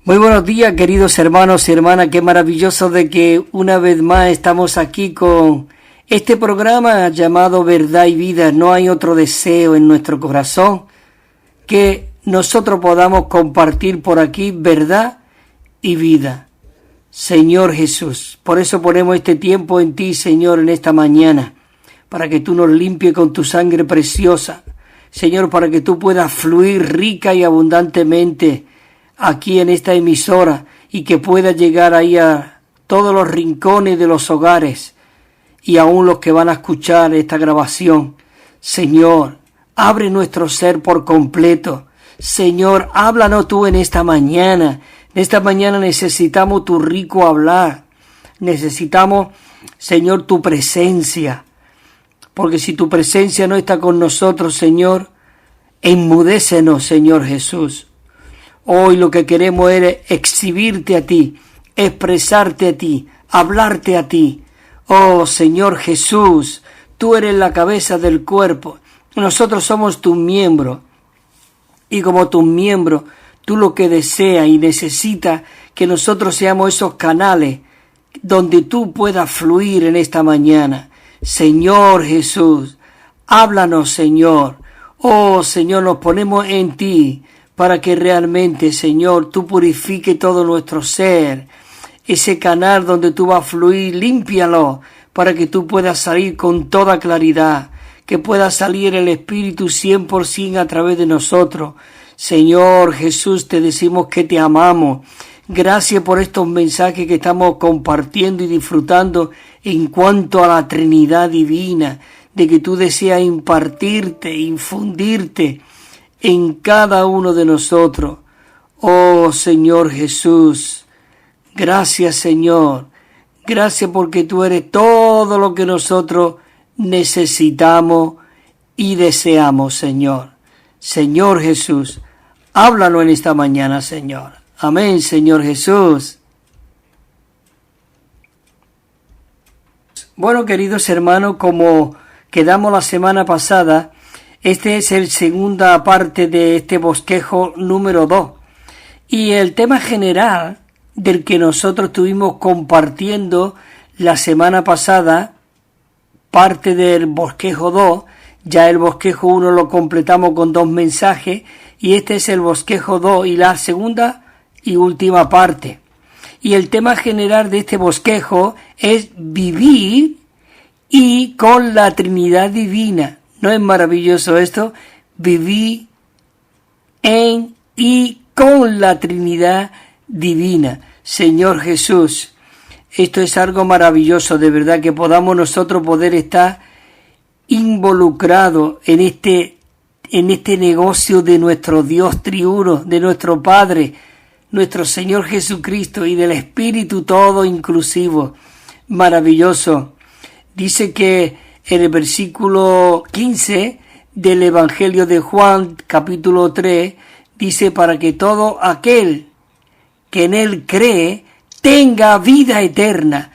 Muy buenos días, queridos hermanos y hermanas. Qué maravilloso de que una vez más estamos aquí con este programa llamado Verdad y Vida. No hay otro deseo en nuestro corazón que nosotros podamos compartir por aquí verdad y vida. Señor Jesús, por eso ponemos este tiempo en ti, Señor, en esta mañana, para que tú nos limpies con tu sangre preciosa. Señor, para que tú puedas fluir rica y abundantemente aquí en esta emisora y que pueda llegar ahí a todos los rincones de los hogares y aún los que van a escuchar esta grabación. Señor, abre nuestro ser por completo. Señor, háblanos tú en esta mañana. En esta mañana necesitamos tu rico hablar. Necesitamos, Señor, tu presencia. Porque si tu presencia no está con nosotros, Señor, enmudécenos, Señor Jesús. Hoy lo que queremos es exhibirte a ti, expresarte a ti, hablarte a ti. Oh Señor Jesús, tú eres la cabeza del cuerpo. Nosotros somos tus miembros. Y como tus miembros, tú lo que deseas y necesitas que nosotros seamos esos canales donde tú puedas fluir en esta mañana. Señor Jesús, háblanos, Señor. Oh Señor, nos ponemos en ti para que realmente, Señor, tú purifiques todo nuestro ser. Ese canal donde tú vas a fluir, límpialo para que tú puedas salir con toda claridad, que pueda salir el Espíritu 100% a través de nosotros. Señor Jesús, te decimos que te amamos. Gracias por estos mensajes que estamos compartiendo y disfrutando en cuanto a la Trinidad Divina, de que tú deseas impartirte, infundirte en cada uno de nosotros. Oh Señor Jesús, gracias Señor, gracias porque tú eres todo lo que nosotros necesitamos y deseamos, Señor. Señor Jesús, háblanos en esta mañana, Señor. Amén, Señor Jesús. Bueno, queridos hermanos, como quedamos la semana pasada, este es el segunda parte de este bosquejo número 2. Y el tema general del que nosotros estuvimos compartiendo la semana pasada, parte del bosquejo 2, ya el bosquejo 1 lo completamos con 2 mensajes, y este es el bosquejo 2 y la segunda y última parte. Y el tema general de este bosquejo es vivir y con la Trinidad Divina. ¿No es maravilloso esto? Vivir en y con la Trinidad Divina. Señor Jesús, esto es algo maravilloso, de verdad, que podamos nosotros poder estar involucrados en este negocio de nuestro Dios triuno, de nuestro Padre, nuestro Señor Jesucristo y del Espíritu todo inclusivo. Maravilloso. Dice que en el versículo 15 del Evangelio de Juan, capítulo 3, dice: para que todo aquel que en él cree tenga vida eterna.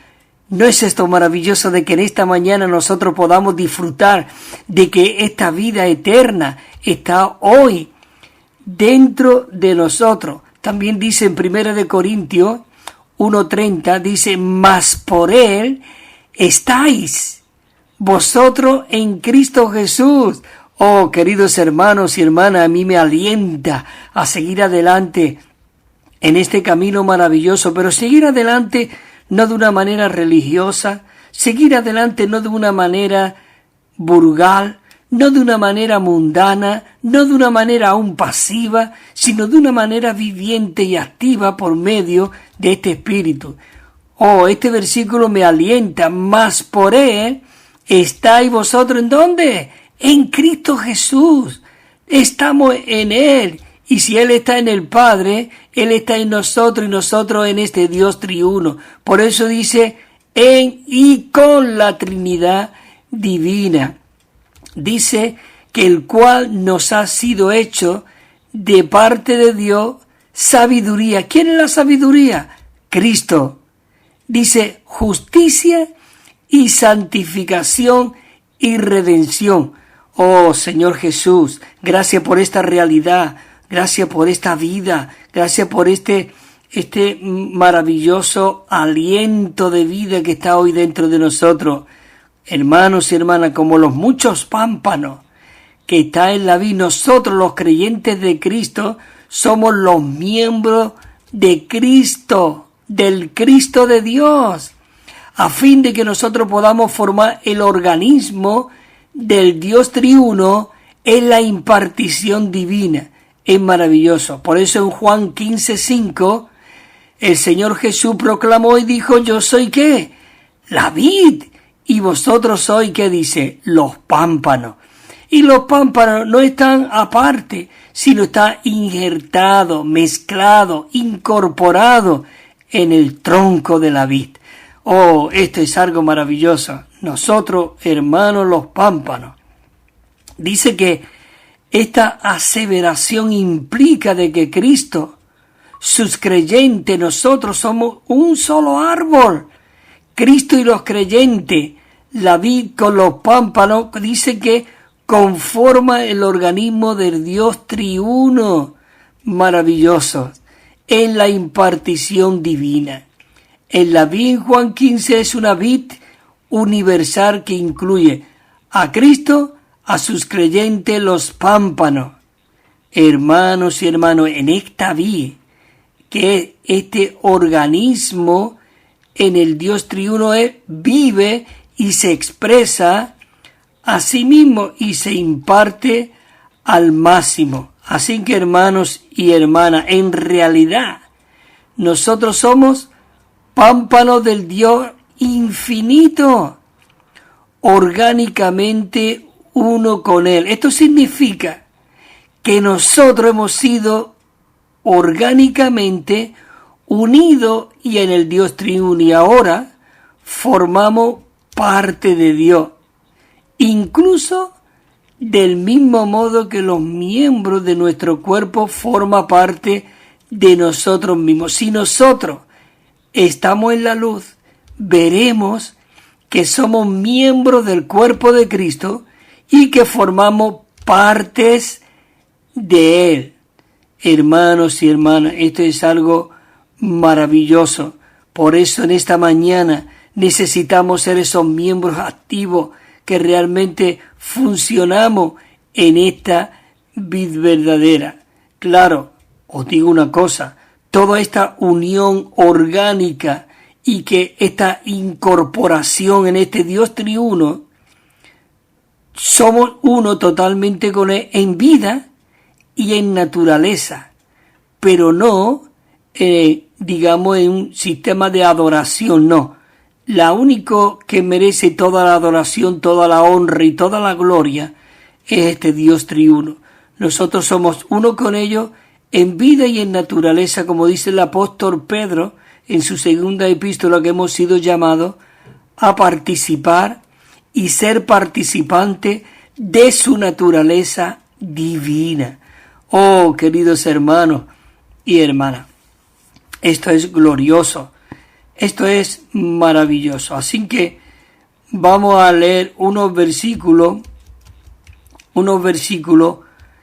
¿No es esto maravilloso de que en esta mañana nosotros podamos disfrutar de que esta vida eterna está hoy dentro de nosotros? También dice en 1 Corintios 1:30, dice: mas por él estáis vosotros en Cristo Jesús. Oh, queridos hermanos y hermanas, a mí me alienta a seguir adelante en este camino maravilloso, pero seguir adelante no de una manera religiosa, seguir adelante no de una manera vulgar, no de una manera mundana, no de una manera aún pasiva, sino de una manera viviente y activa por medio de este Espíritu. Oh, este versículo me alienta: mas por él estáis vosotros, ¿en dónde? En Cristo Jesús. Estamos en Él. Y si Él está en el Padre, Él está en nosotros y nosotros en este Dios triuno. Por eso dice: en y con la Trinidad Divina. Dice que el cual nos ha sido hecho de parte de Dios sabiduría. ¿Quién es la sabiduría? Cristo. Dice: justicia y santificación y redención. Oh Señor Jesús, gracias por esta realidad, gracias por esta vida, gracias por este este maravilloso aliento de vida que está hoy dentro de nosotros. Hermanos y hermanas, como los muchos pámpanos que está en la vid, nosotros los creyentes de Cristo somos los miembros de Cristo, del Cristo de Dios, a fin de que nosotros podamos formar el organismo del Dios triuno en la impartición divina. Es maravilloso. Por eso en Juan 15:5 el Señor Jesús proclamó y dijo: yo soy ¿qué? La vid, y vosotros sois, ¿qué dice? Los pámpanos. Y los pámpanos no están aparte, sino está injertado, mezclado, incorporado en el tronco de la vid. Oh, esto es algo maravilloso. Nosotros, hermanos, los pámpanos. Dice que esta aseveración implica de que Cristo, sus creyentes, nosotros somos un solo árbol. Cristo y los creyentes, la vid con los pámpanos, dice que conforma el organismo del Dios triuno. Maravilloso. En la impartición divina. En la vid, Juan 15, es una vid universal que incluye a Cristo, a sus creyentes, los pámpanos. Hermanos y hermanos, en esta vid, que es este organismo en el Dios triuno, vive y se expresa a sí mismo y se imparte al máximo. Así que, hermanos y hermanas, en realidad nosotros somos pámpanos del Dios infinito, orgánicamente uno con Él. Esto significa que nosotros hemos sido orgánicamente unidos y en el Dios triuno, y ahora formamos parte de Dios, incluso del mismo modo que los miembros de nuestro cuerpo forman parte de nosotros mismos. Si nosotros estamos en la luz, veremos que somos miembros del cuerpo de Cristo y que formamos partes de Él. Hermanos y hermanas, esto es algo maravilloso. Por eso en esta mañana necesitamos ser esos miembros activos que realmente funcionamos en esta vid verdadera. Claro, os digo una cosa, toda esta unión orgánica y que esta incorporación en este Dios triuno, somos uno totalmente con Él en vida y en naturaleza, pero no, digamos, en un sistema de adoración, no. La único que merece toda la adoración, toda la honra y toda la gloria es este Dios triuno. Nosotros somos uno con ellos en vida y en naturaleza, como dice el apóstol Pedro en su segunda epístola, que hemos sido llamados a participar y ser participantes de su naturaleza divina. Oh, queridos hermanos y hermanas, esto es glorioso, esto es maravilloso. Así que vamos a leer unos versículos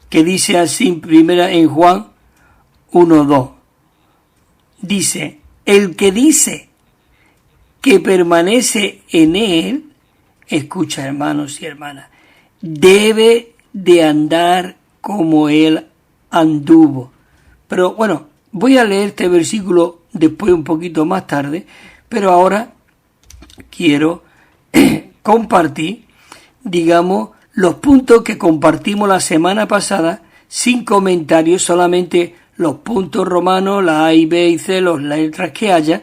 que dice así, primera en Juan 1:2. Dice: el que dice que permanece en Él, escucha, hermanos y hermanas, debe de andar como Él anduvo. Pero bueno, voy a leer este versículo después un poquito más tarde, pero ahora quiero compartir, digamos, los puntos que compartimos la semana pasada sin comentarios, solamente los puntos romanos, la A y B y C, las letras que haya,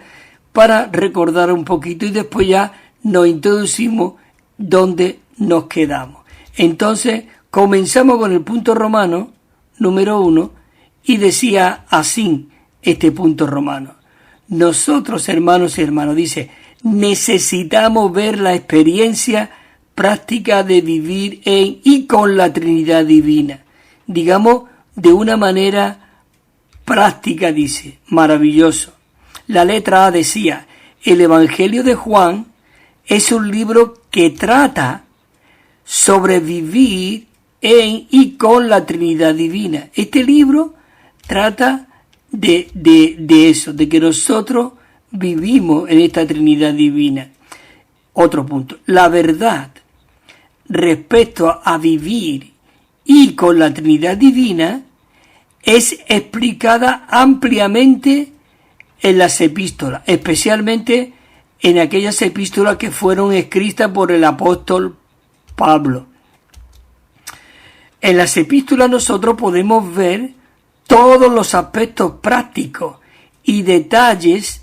para recordar un poquito y después ya nos introducimos donde nos quedamos. Entonces, comenzamos con el punto romano, número 1, y decía así este punto romano: nosotros, hermanos y hermanas, dice, necesitamos ver la experiencia práctica de vivir en y con la Trinidad Divina. Digamos, de una manera práctica, dice, maravilloso. La letra A decía: el Evangelio de Juan es un libro que trata sobre vivir en y con la Trinidad Divina. Este libro trata de eso, de que nosotros vivimos en esta Trinidad divina. Otro punto, la verdad respecto a vivir y con la Trinidad divina es explicada ampliamente en las epístolas, especialmente en aquellas epístolas que fueron escritas por el apóstol Pablo. En las epístolas nosotros podemos ver todos los aspectos prácticos y detalles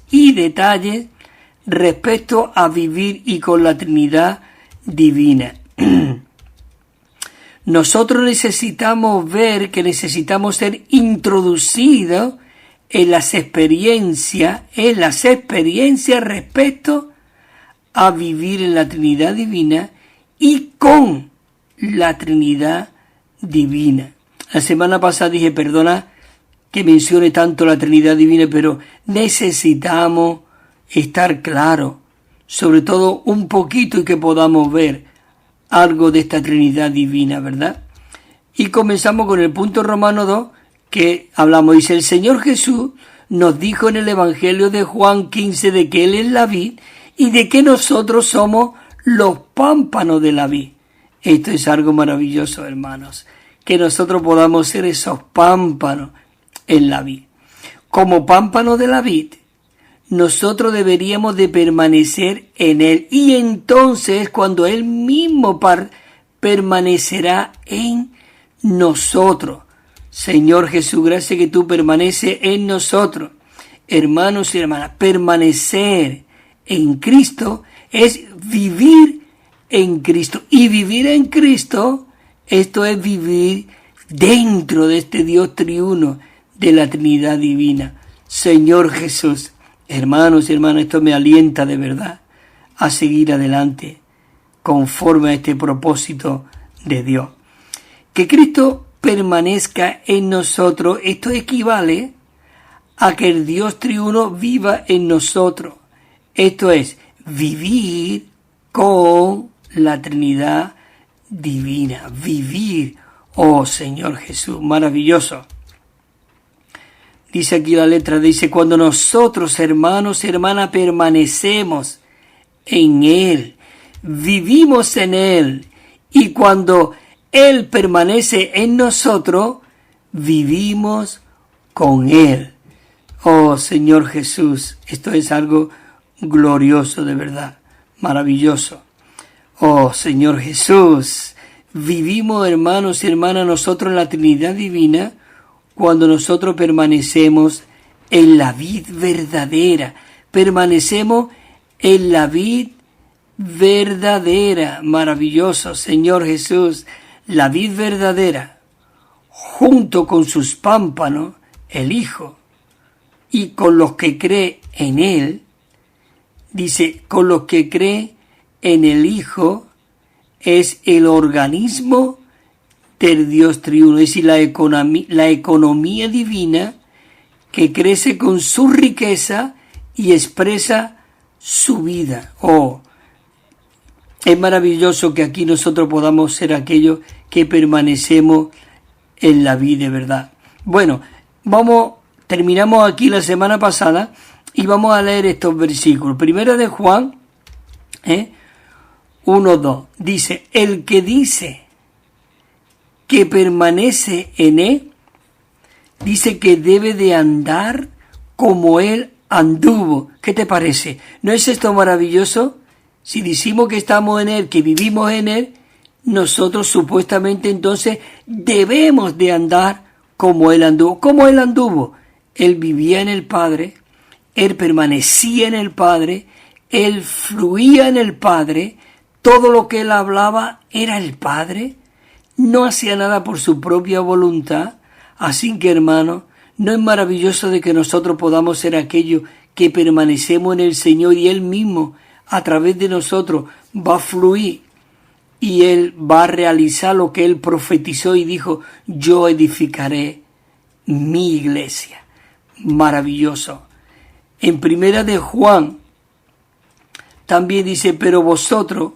respecto a vivir y con la Trinidad divina. Nosotros necesitamos ver que necesitamos ser introducidos en las experiencias respecto a vivir en la Trinidad divina y con la Trinidad divina. La semana pasada dije, perdona que mencione tanto la Trinidad divina, pero necesitamos estar claros, sobre todo un poquito, y que podamos ver algo de esta Trinidad divina, ¿verdad? Y comenzamos con el punto Romano 2, que hablamos, dice, el Señor Jesús nos dijo en el Evangelio de Juan 15 de que Él es la vid y de que nosotros somos los pámpanos de la vid. Esto es algo maravilloso, hermanos, que nosotros podamos ser esos pámpanos en la vid. Como pámpanos de la vid, nosotros deberíamos de permanecer en Él, y entonces cuando Él mismo permanecerá en nosotros. Señor Jesús, gracias que tú permaneces en nosotros. Hermanos y hermanas, permanecer en Cristo es vivir en Cristo. Y vivir en Cristo, esto es vivir dentro de este Dios triuno de la Trinidad divina. Señor Jesús, hermanos y hermanas, esto me alienta de verdad a seguir adelante conforme a este propósito de Dios. Que Cristo permanezca en nosotros, esto equivale a que el Dios triuno viva en nosotros. Esto es vivir con la Trinidad divina. Vivir, oh Señor Jesús, maravilloso. Dice aquí la letra, dice, cuando nosotros, hermanos y hermanas, permanecemos en Él, vivimos en Él, y cuando Él permanece en nosotros, vivimos con Él. Oh Señor Jesús, esto es algo glorioso de verdad, maravilloso. Oh Señor Jesús, vivimos, hermanos y hermanas, nosotros en la Trinidad divina, cuando nosotros permanecemos en la vid verdadera, permanecemos en la vid verdadera, maravilloso, Señor Jesús, la vid verdadera, junto con sus pámpanos, el Hijo, y con los que cree en Él, dice, con los que cree en el Hijo, es el organismo del Dios triuno, es decir, la economía divina que crece con su riqueza y expresa su vida. Oh, es maravilloso que aquí nosotros podamos ser aquellos que permanecemos en la vida de verdad. Bueno, terminamos aquí la semana pasada y vamos a leer estos versículos. Primera de Juan 1:2 dice, el que dice que permanece en Él, dice que debe de andar como Él anduvo. ¿Qué te parece? ¿No es esto maravilloso? Si decimos que estamos en Él, que vivimos en Él, nosotros supuestamente entonces debemos de andar como Él anduvo. ¿Cómo Él anduvo? Él vivía en el Padre, Él permanecía en el Padre, Él fluía en el Padre, todo lo que Él hablaba era el Padre, no hacía nada por su propia voluntad. Así que, hermano, ¿no es maravilloso de que nosotros podamos ser aquellos que permanecemos en el Señor y Él mismo, a través de nosotros, va a fluir y Él va a realizar lo que Él profetizó y dijo, yo edificaré mi iglesia? Maravilloso. En Primera de Juan también dice, pero vosotros,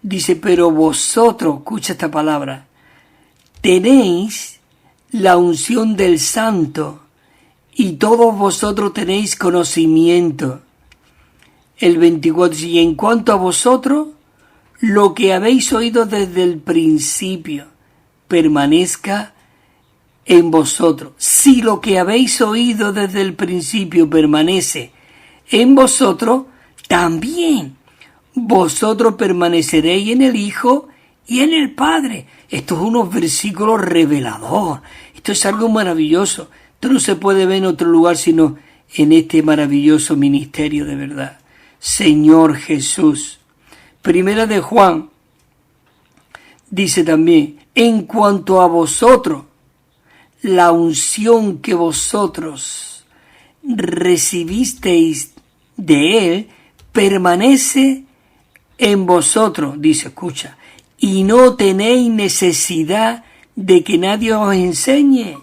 escucha esta palabra, tenéis la unción del Santo y todos vosotros tenéis conocimiento. El 24 dice, y en cuanto a vosotros, lo que habéis oído desde el principio permanezca en vosotros. Si lo que habéis oído desde el principio permanece en vosotros, también vosotros permaneceréis en el Hijo y en el Padre. Esto es unos versículos revelador. Esto es algo maravilloso. Esto no se puede ver en otro lugar sino en este maravilloso ministerio de verdad. Señor Jesús. Primera de Juan dice también, en cuanto a vosotros, la unción que vosotros recibisteis de Él permanece en vosotros, dice, escucha, y no tenéis necesidad de que nadie os enseñe.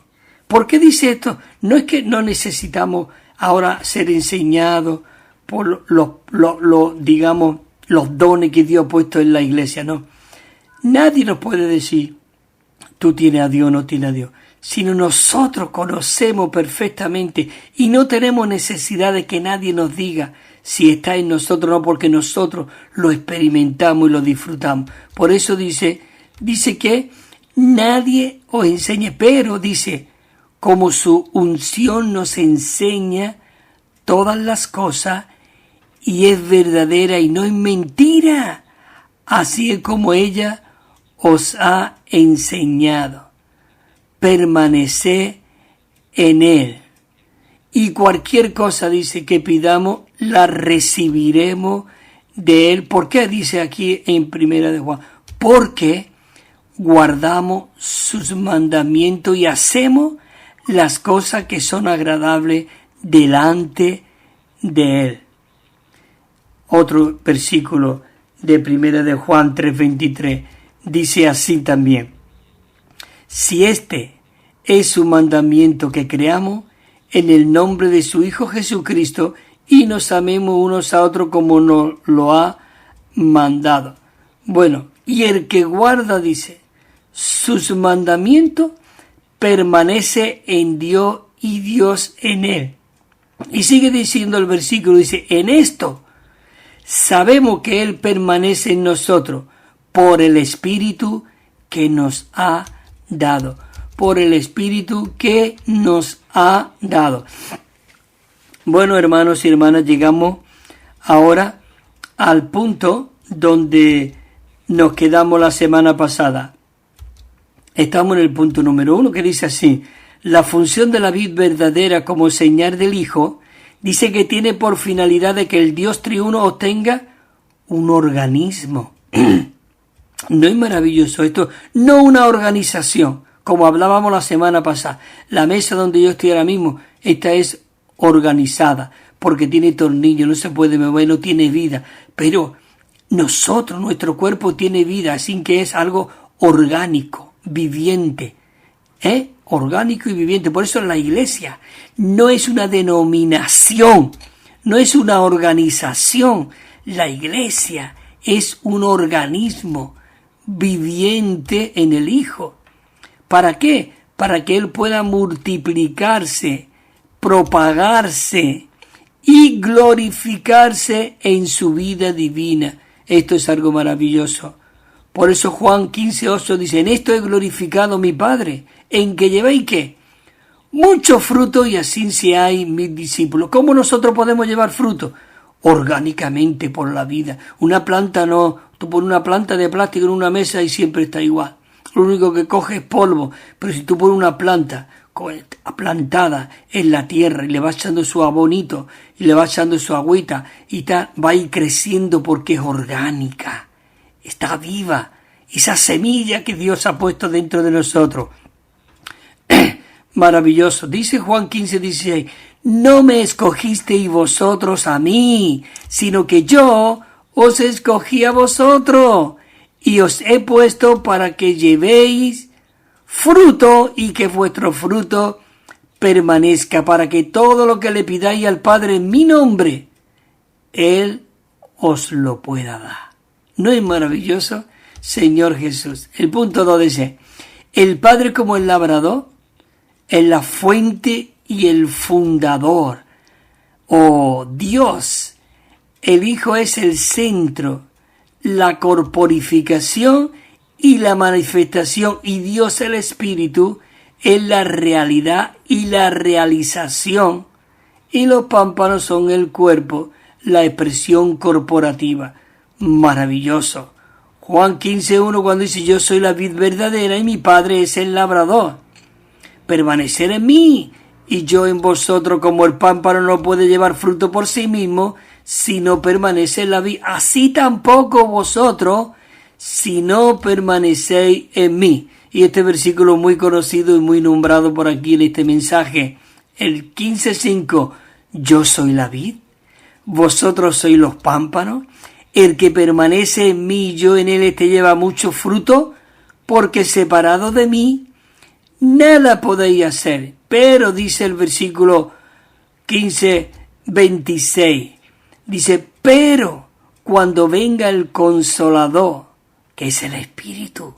¿Por qué dice esto? No es que no necesitamos ahora ser enseñados por digamos, los dones que Dios ha puesto en la iglesia, no. Nadie nos puede decir, tú tienes a Dios o no tienes a Dios, sino nosotros conocemos perfectamente y no tenemos necesidad de que nadie nos diga si está en nosotros o no, porque nosotros lo experimentamos y lo disfrutamos. Por eso dice que nadie os enseñe, pero dice, como su unción nos enseña todas las cosas y es verdadera y no es mentira, así es como ella os ha enseñado. Permaneced en Él. Y cualquier cosa, dice, que pidamos, la recibiremos de Él. ¿Por qué dice aquí en Primera de Juan? Porque guardamos sus mandamientos y hacemos las cosas que son agradables delante de Él. Otro versículo de Primera de Juan 3:23 dice así también, si este es su mandamiento que creamos en el nombre de su Hijo Jesucristo y nos amemos unos a otros como nos lo ha mandado. Bueno, y el que guarda, dice, sus mandamientos permanece en Dios y Dios en él. Y sigue diciendo el versículo, dice, en esto sabemos que Él permanece en nosotros por el Espíritu que nos ha dado. Por el Espíritu que nos ha dado. Bueno, hermanos y hermanas, llegamos ahora al punto donde nos quedamos la semana pasada. Estamos en el punto número 1 que dice así, la función de la vid verdadera como señal del Hijo, dice que tiene por finalidad de que el Dios triuno obtenga un organismo. ¿No es maravilloso esto? No una organización, como hablábamos la semana pasada. La mesa donde yo estoy ahora mismo, esta es organizada, porque tiene tornillo, no se puede mover, no tiene vida. Pero nosotros, nuestro cuerpo tiene vida, así que es algo orgánico, viviente. Orgánico y viviente. Por eso la iglesia no es una denominación, no es una organización. La iglesia es un organismo viviente en el Hijo. ¿Para qué? Para que Él pueda multiplicarse, propagarse y glorificarse en su vida divina. Esto es algo maravilloso. Por eso Juan 15:8 dice, en esto he glorificado a mi Padre, en que llevéis ¿qué? Mucho fruto y así seáis mis discípulos. ¿Cómo nosotros podemos llevar fruto? Orgánicamente por la vida. Una planta no, tú pones una planta de plástico en una mesa y siempre está igual. Lo único que coge es polvo. Pero si tú pones una planta plantada en la tierra y le vas echando su abonito y le vas echando su agüita y va a ir creciendo porque es orgánica. Está viva. Esa semilla que Dios ha puesto dentro de nosotros. Maravilloso. Dice Juan 15:16, no me escogisteis vosotros a mí, sino que yo os escogí a vosotros y os he puesto para que llevéis fruto y que vuestro fruto permanezca, para que todo lo que le pidáis al Padre en mi nombre, Él os lo pueda dar. ¿No es maravilloso? Señor Jesús. El punto 2 dice, el Padre como el labrador es la fuente y el fundador. Oh Dios, el Hijo es el centro, la corporificación y la manifestación, y Dios el Espíritu es la realidad y la realización, y los pámpanos son el cuerpo, la expresión corporativa. Maravilloso. Juan 15:1 cuando dice: yo soy la vid verdadera y mi Padre es el labrador. Permanecer en mí y yo en vosotros, como el pámpano no puede llevar fruto por sí mismo si no permanece en la vid, así tampoco vosotros si no permanecéis en mí. Y este versículo muy conocido y muy nombrado por aquí en este mensaje, el 15:5, yo soy la vid, vosotros sois los pámpanos, el que permanece en mí y yo en él, este lleva mucho fruto, porque separado de mí nada podéis hacer. Pero dice el versículo 15:26, dice: pero cuando venga el Consolador, que es el Espíritu,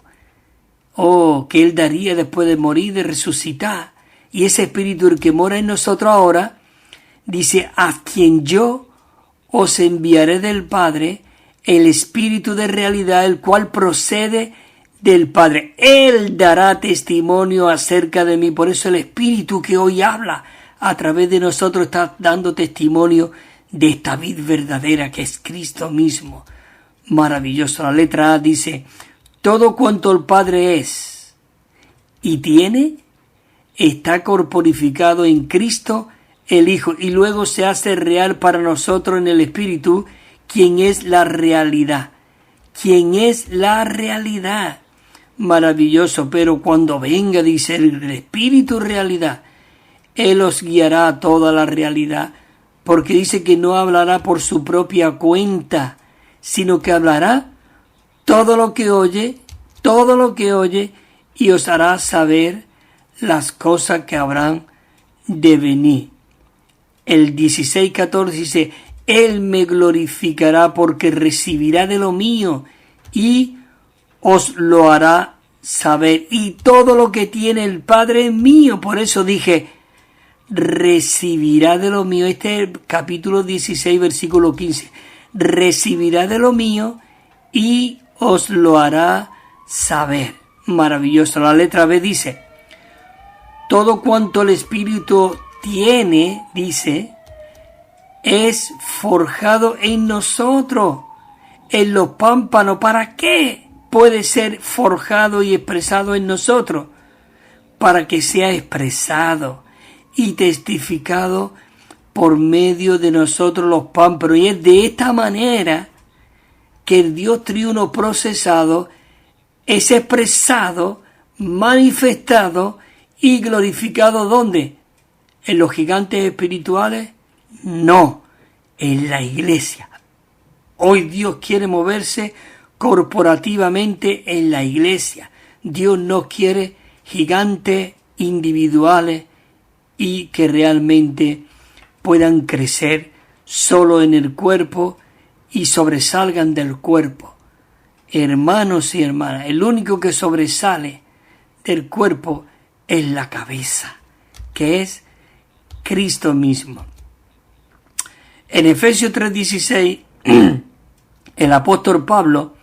que Él daría después de morir, de resucitar, y ese Espíritu, el que mora en nosotros ahora, dice: a quien yo os enviaré del Padre, el Espíritu de realidad, el cual procede del Padre. Él dará testimonio acerca de mí. Por eso el Espíritu que hoy habla a través de nosotros está dando testimonio de esta vid verdadera que es Cristo mismo. Maravilloso. La letra A dice: todo cuanto el Padre es y tiene está corporificado en Cristo el Hijo, y luego se hace real para nosotros en el Espíritu, quien es la realidad. Quien es la realidad. Maravilloso. Pero cuando venga, dice el Espíritu realidad, Él os guiará a toda la realidad, porque dice que no hablará por su propia cuenta, sino que hablará todo lo que oye, y os hará saber las cosas que habrán de venir. El 16:14 dice: Él me glorificará porque recibirá de lo mío y os lo hará saber. Y todo lo que tiene el Padre es mío. Por eso dije: recibirá de lo mío. Este es el capítulo 16, versículo 15. Recibirá de lo mío y os lo hará saber. Maravilloso. La letra B dice: todo cuanto el Espíritu tiene, dice, es forjado en nosotros, en los pámpanos. ¿Para qué puede ser forjado y expresado en nosotros? Para que sea expresado y testificado por medio de nosotros los pámpanos. Y es de esta manera que el Dios triuno procesado es expresado, manifestado y glorificado. ¿Dónde? ¿En los gigantes espirituales? No, en la iglesia. Hoy Dios quiere moverse corporativamente en la iglesia. Dios no quiere gigantes individuales y que realmente puedan crecer solo en el cuerpo y sobresalgan del cuerpo. Hermanos y hermanas, el único que sobresale del cuerpo es la cabeza, que es Cristo mismo. En Efesios 3:16, el apóstol Pablo,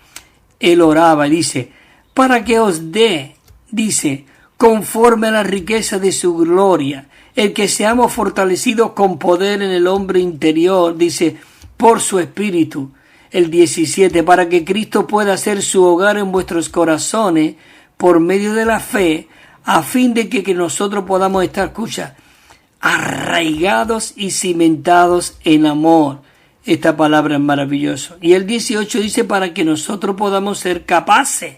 él oraba y dice: para que os dé, dice, conforme a la riqueza de su gloria, el que seamos fortalecidos con poder en el hombre interior, dice, por su Espíritu. El 17, para que Cristo pueda hacer su hogar en vuestros corazones por medio de la fe, a fin de que nosotros podamos estar, escucha, arraigados y cimentados en amor. Esta palabra es maravillosa. Y el 18 dice: para que nosotros podamos ser capaces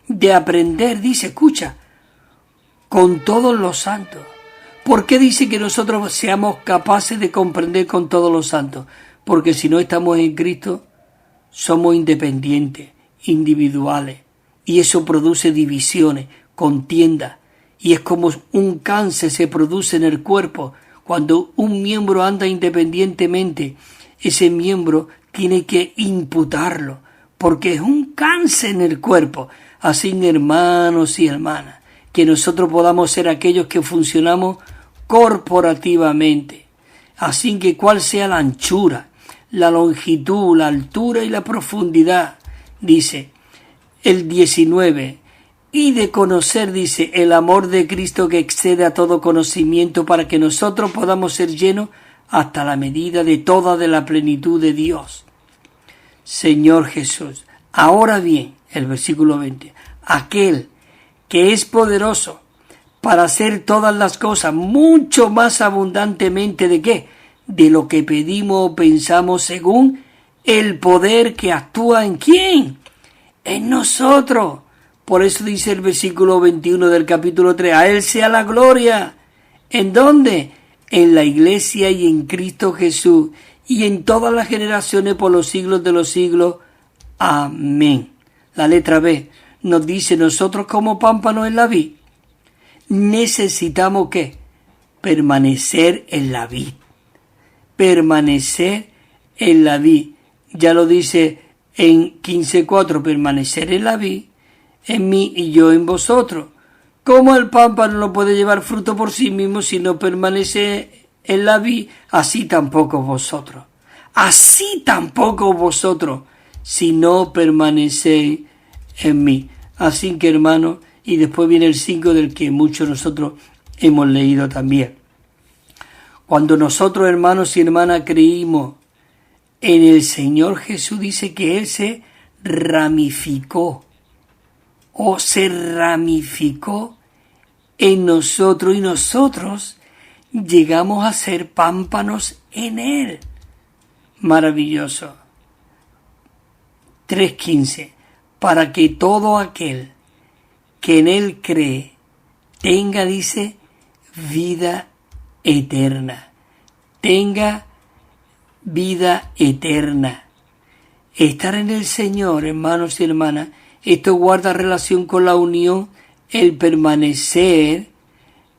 de aprender, dice, escucha, con todos los santos. ¿Por qué dice que nosotros seamos capaces de comprender con todos los santos? Porque si no estamos en Cristo, somos independientes, individuales, y eso produce divisiones, contiendas, y es como un cáncer se produce en el cuerpo. Cuando un miembro anda independientemente, ese miembro tiene que imputarlo, porque es un cáncer en el cuerpo. Así, hermanos y hermanas, que nosotros podamos ser aquellos que funcionamos corporativamente. Así que cuál sea la anchura, la longitud, la altura y la profundidad, dice el 19, y de conocer, dice, el amor de Cristo que excede a todo conocimiento, para que nosotros podamos ser llenos hasta la medida de toda de la plenitud de Dios. Señor Jesús. Ahora bien, el versículo 20, aquel que es poderoso para hacer todas las cosas mucho más abundantemente ¿de qué? De lo que pedimos o pensamos, según el poder que actúa ¿en quién? En nosotros. Por eso dice el versículo 21 del capítulo 3, a Él sea la gloria. ¿En dónde? En la iglesia y en Cristo Jesús, y en todas las generaciones por los siglos de los siglos. Amén. La letra B nos dice, nosotros como pámpanos en la vid, necesitamos ¿qué? Permanecer en la vid. Permanecer en la vid. Ya lo dice en 15:4, permanecer en la vid, en mí y yo en vosotros. Como el pámpano no puede llevar fruto por sí mismo si no permanece en la vid, así tampoco vosotros. Así tampoco vosotros, si no permanecéis en mí. Así que, hermanos, y después viene el 5 del que muchos nosotros hemos leído también. Cuando nosotros, hermanos y hermanas, creímos en el Señor Jesús, dice que Él se ramificó en nosotros, y nosotros llegamos a ser pámpanos en Él. Maravilloso. 3:15. Para que todo aquel que en Él cree tenga, dice, vida eterna. Tenga vida eterna. Estar en el Señor, hermanos y hermanas, esto guarda relación con la unión, el permanecer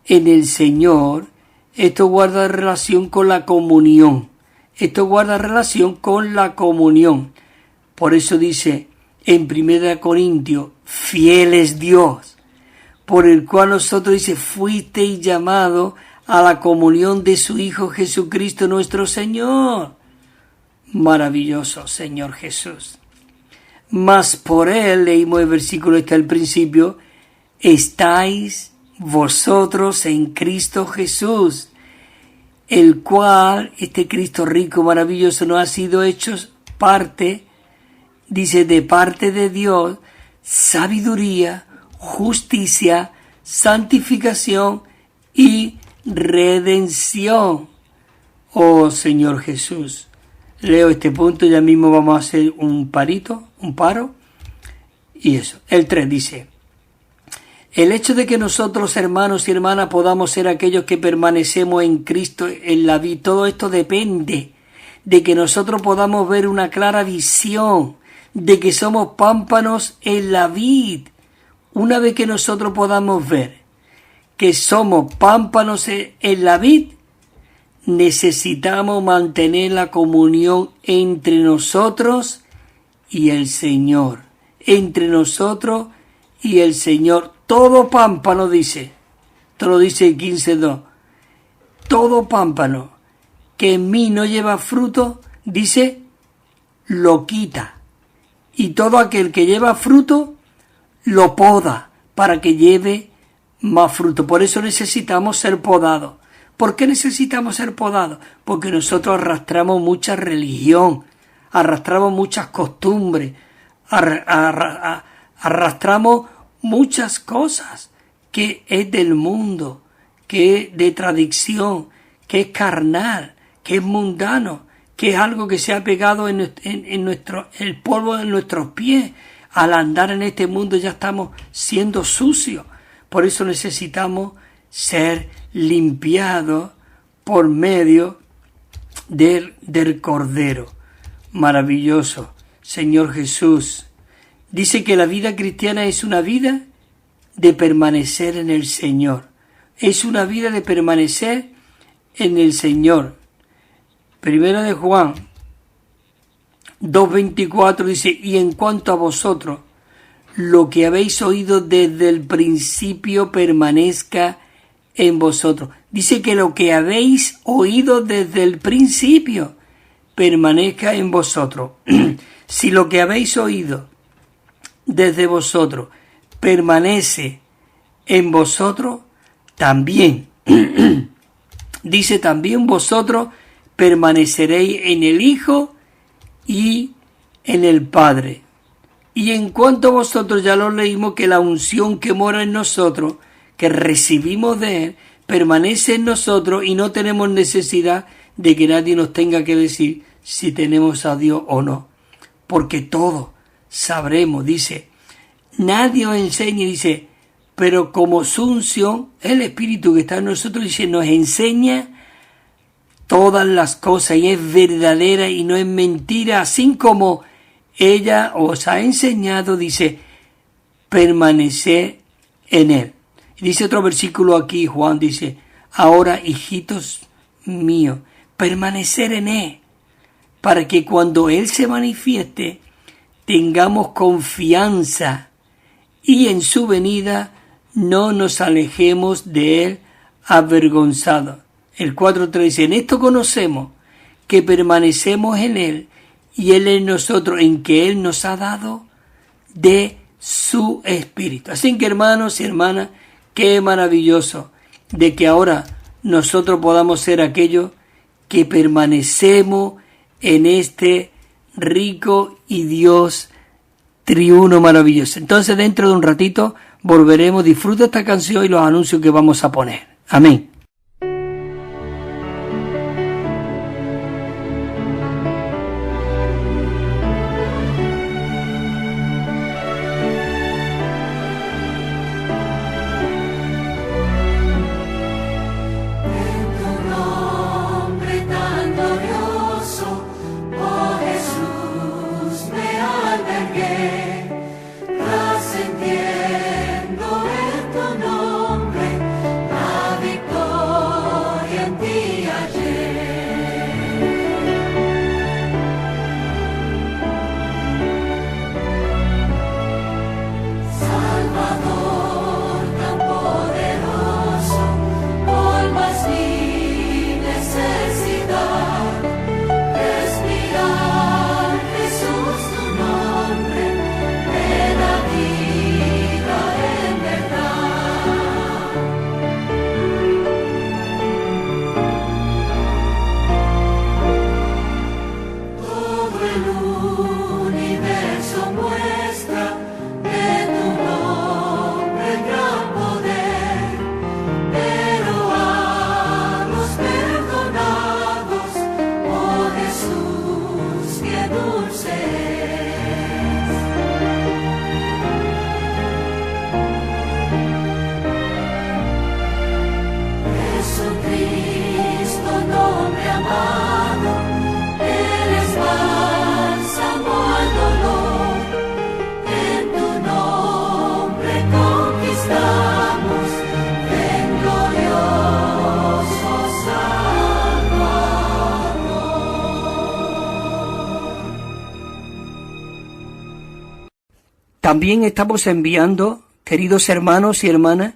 en el Señor. Esto guarda relación con la comunión. Esto guarda relación con la comunión. Por eso dice en 1 Corintios, fiel es Dios, por el cual nosotros, dice, fuisteis llamados a la comunión de su Hijo Jesucristo nuestro Señor. Maravilloso Señor Jesús. Mas por Él, leímos el versículo al principio, estáis vosotros en Cristo Jesús, el cual, este Cristo rico, maravilloso, nos ha sido hecho parte, dice, de parte de Dios, sabiduría, justicia, santificación y redención. Oh Señor Jesús. Leo este punto, ya mismo vamos a hacer un paro, y eso. El 3 dice, el hecho de que nosotros, hermanos y hermanas, podamos ser aquellos que permanecemos en Cristo, en la vida, todo esto depende de que nosotros podamos ver una clara visión de que somos pámpanos en la vid. Una vez que nosotros podamos ver que somos pámpanos en la vid, necesitamos mantener la comunión entre nosotros y el Señor. Entre nosotros y el Señor. Todo pámpano, dice, esto lo dice 15:2, todo pámpano que en mí no lleva fruto, dice, lo quita. Y todo aquel que lleva fruto, lo poda para que lleve más fruto. Por eso necesitamos ser podados. ¿Por qué necesitamos ser podados? Porque nosotros arrastramos mucha religión, arrastramos muchas costumbres, arrastramos muchas cosas que es del mundo, que es de tradición, que es carnal, que es mundano, que es algo que se ha pegado en el polvo de nuestros pies. Al andar en este mundo ya estamos siendo sucios. Por eso necesitamos ser limpiados por medio del Cordero. Maravilloso, Señor Jesús. Dice que la vida cristiana es una vida de permanecer en el Señor. Es una vida de permanecer en el Señor. Primera de Juan 2:24 dice, y en cuanto a vosotros, lo que habéis oído desde el principio permanezca en vosotros. Dice que lo que habéis oído desde el principio permanezca en vosotros. Si lo que habéis oído desde vosotros permanece en vosotros, también, dice también vosotros permaneceréis en el Hijo y en el Padre. Y en cuanto a vosotros, ya lo leímos, que la unción que mora en nosotros, que recibimos de Él, permanece en nosotros y no tenemos necesidad de que nadie nos tenga que decir si tenemos a Dios o no. Porque todos sabremos, dice, nadie os enseña, dice, pero como su unción, el Espíritu que está en nosotros, dice, nos enseña todas las cosas y es verdadera y no es mentira, así como ella os ha enseñado, dice, permanecer en Él. Y dice otro versículo aquí, Juan dice, ahora, hijitos míos, permanecer en Él, para que cuando Él se manifieste, tengamos confianza y en su venida no nos alejemos de Él avergonzados. El 4.3 dice, en esto conocemos que permanecemos en Él y Él en nosotros, en que Él nos ha dado de su Espíritu. Así que, hermanos y hermanas, qué maravilloso de que ahora nosotros podamos ser aquellos que permanecemos en este rico y Dios triuno maravilloso. Entonces, dentro de un ratito volveremos. Disfruta esta canción y los anuncios que vamos a poner. Amén. También estamos enviando, queridos hermanos y hermanas,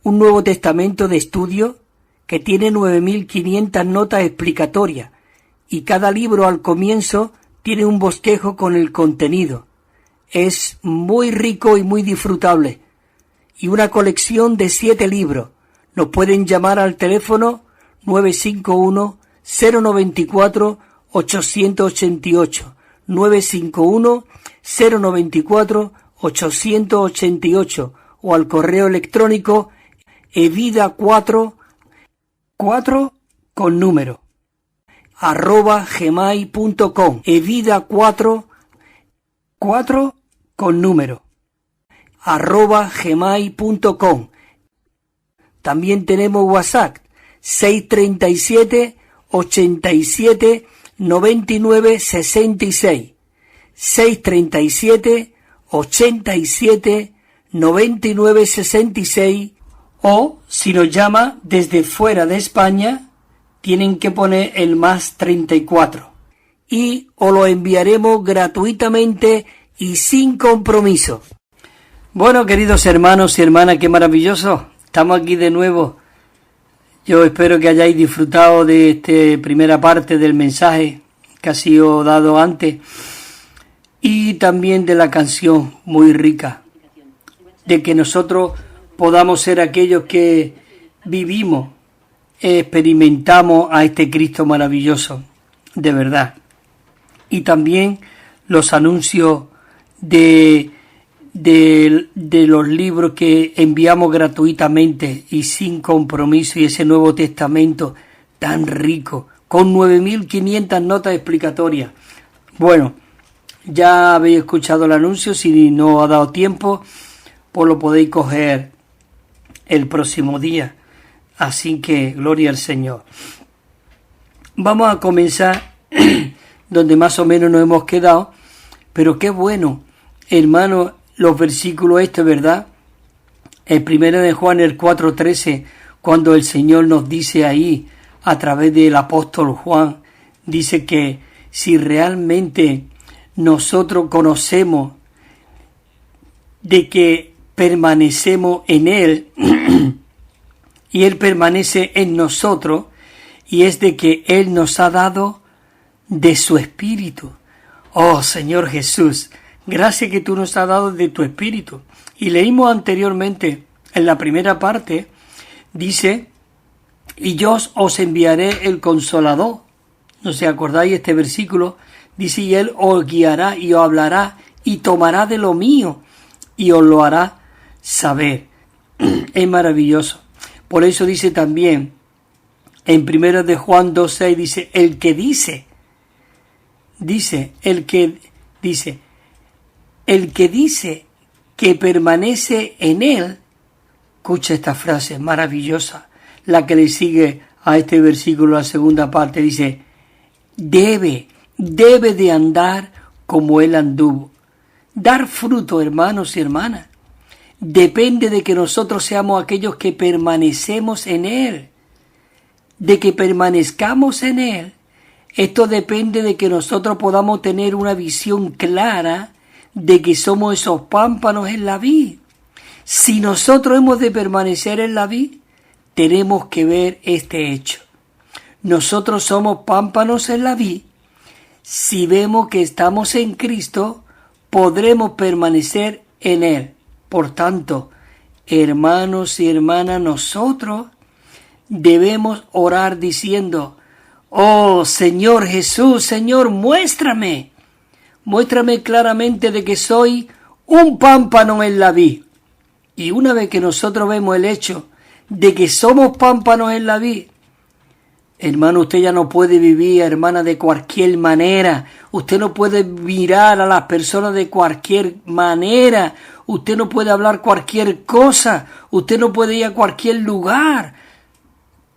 un Nuevo Testamento de estudio que tiene 9.500 notas explicatorias y cada libro al comienzo tiene un bosquejo con el contenido. Es muy rico y muy disfrutable. Y una colección de 7 libros. Nos pueden llamar al teléfono 951-094-888. 951-094-888 o al correo electrónico evida4 con número @gmail.com. evida4 con número @gmail.com. También tenemos WhatsApp 637 87 99 66 637 87 99 66, o si nos llama desde fuera de España tienen que poner el +34 y os lo enviaremos gratuitamente y sin compromiso. Bueno, queridos hermanos y hermanas, qué maravilloso, estamos aquí de nuevo Yo espero que hayáis disfrutado de esta primera parte del mensaje que ha sido dado antes y también de la canción muy rica, de que nosotros podamos ser aquellos que vivimos, experimentamos a este Cristo maravilloso, de verdad. Y también los anuncios de los libros que enviamos gratuitamente y sin compromiso, y ese Nuevo Testamento tan rico, con 9.500 notas explicatorias. Bueno, ya habéis escuchado el anuncio, si no ha dado tiempo, pues lo podéis coger el próximo día. Así que, gloria al Señor. Vamos a comenzar donde más o menos nos hemos quedado, pero qué bueno, hermano, los versículos ¿verdad? El primero de Juan, el 4:13, cuando el Señor nos dice ahí, a través del apóstol Juan, dice que si realmente nosotros conocemos de que permanecemos en Él y Él permanece en nosotros, y es de que Él nos ha dado de su Espíritu. Oh Señor Jesús, gracias que tú nos has dado de tu Espíritu. Y leímos anteriormente, en la primera parte, dice, y yo os enviaré el Consolador. ¿No se acordáis este versículo? Dice, y Él os guiará y os hablará y tomará de lo mío y os lo hará saber. Es maravilloso. Por eso dice también, en 1 de Juan 2:6, dice, el que dice que permanece en Él, escucha esta frase maravillosa, la que le sigue a este versículo, la segunda parte, dice, debe de andar como Él anduvo. Dar fruto, hermanos y hermanas, depende de que nosotros seamos aquellos que permanecemos en Él, de que permanezcamos en Él. Esto depende de que nosotros podamos tener una visión clara de que somos esos pámpanos en la vid. Si nosotros hemos de permanecer en la vid, tenemos que ver este hecho. Nosotros somos pámpanos en la vid. Si vemos que estamos en Cristo, podremos permanecer en Él. Por tanto, hermanos y hermanas, nosotros debemos orar diciendo, oh Señor Jesús, Señor, muéstrame claramente de que soy un pámpano en la vid. Y una vez que nosotros vemos el hecho de que somos pámpanos en la vid, hermano, usted ya no puede vivir, hermana, de cualquier manera. Usted no puede mirar a las personas de cualquier manera. Usted no puede hablar cualquier cosa. Usted no puede ir a cualquier lugar.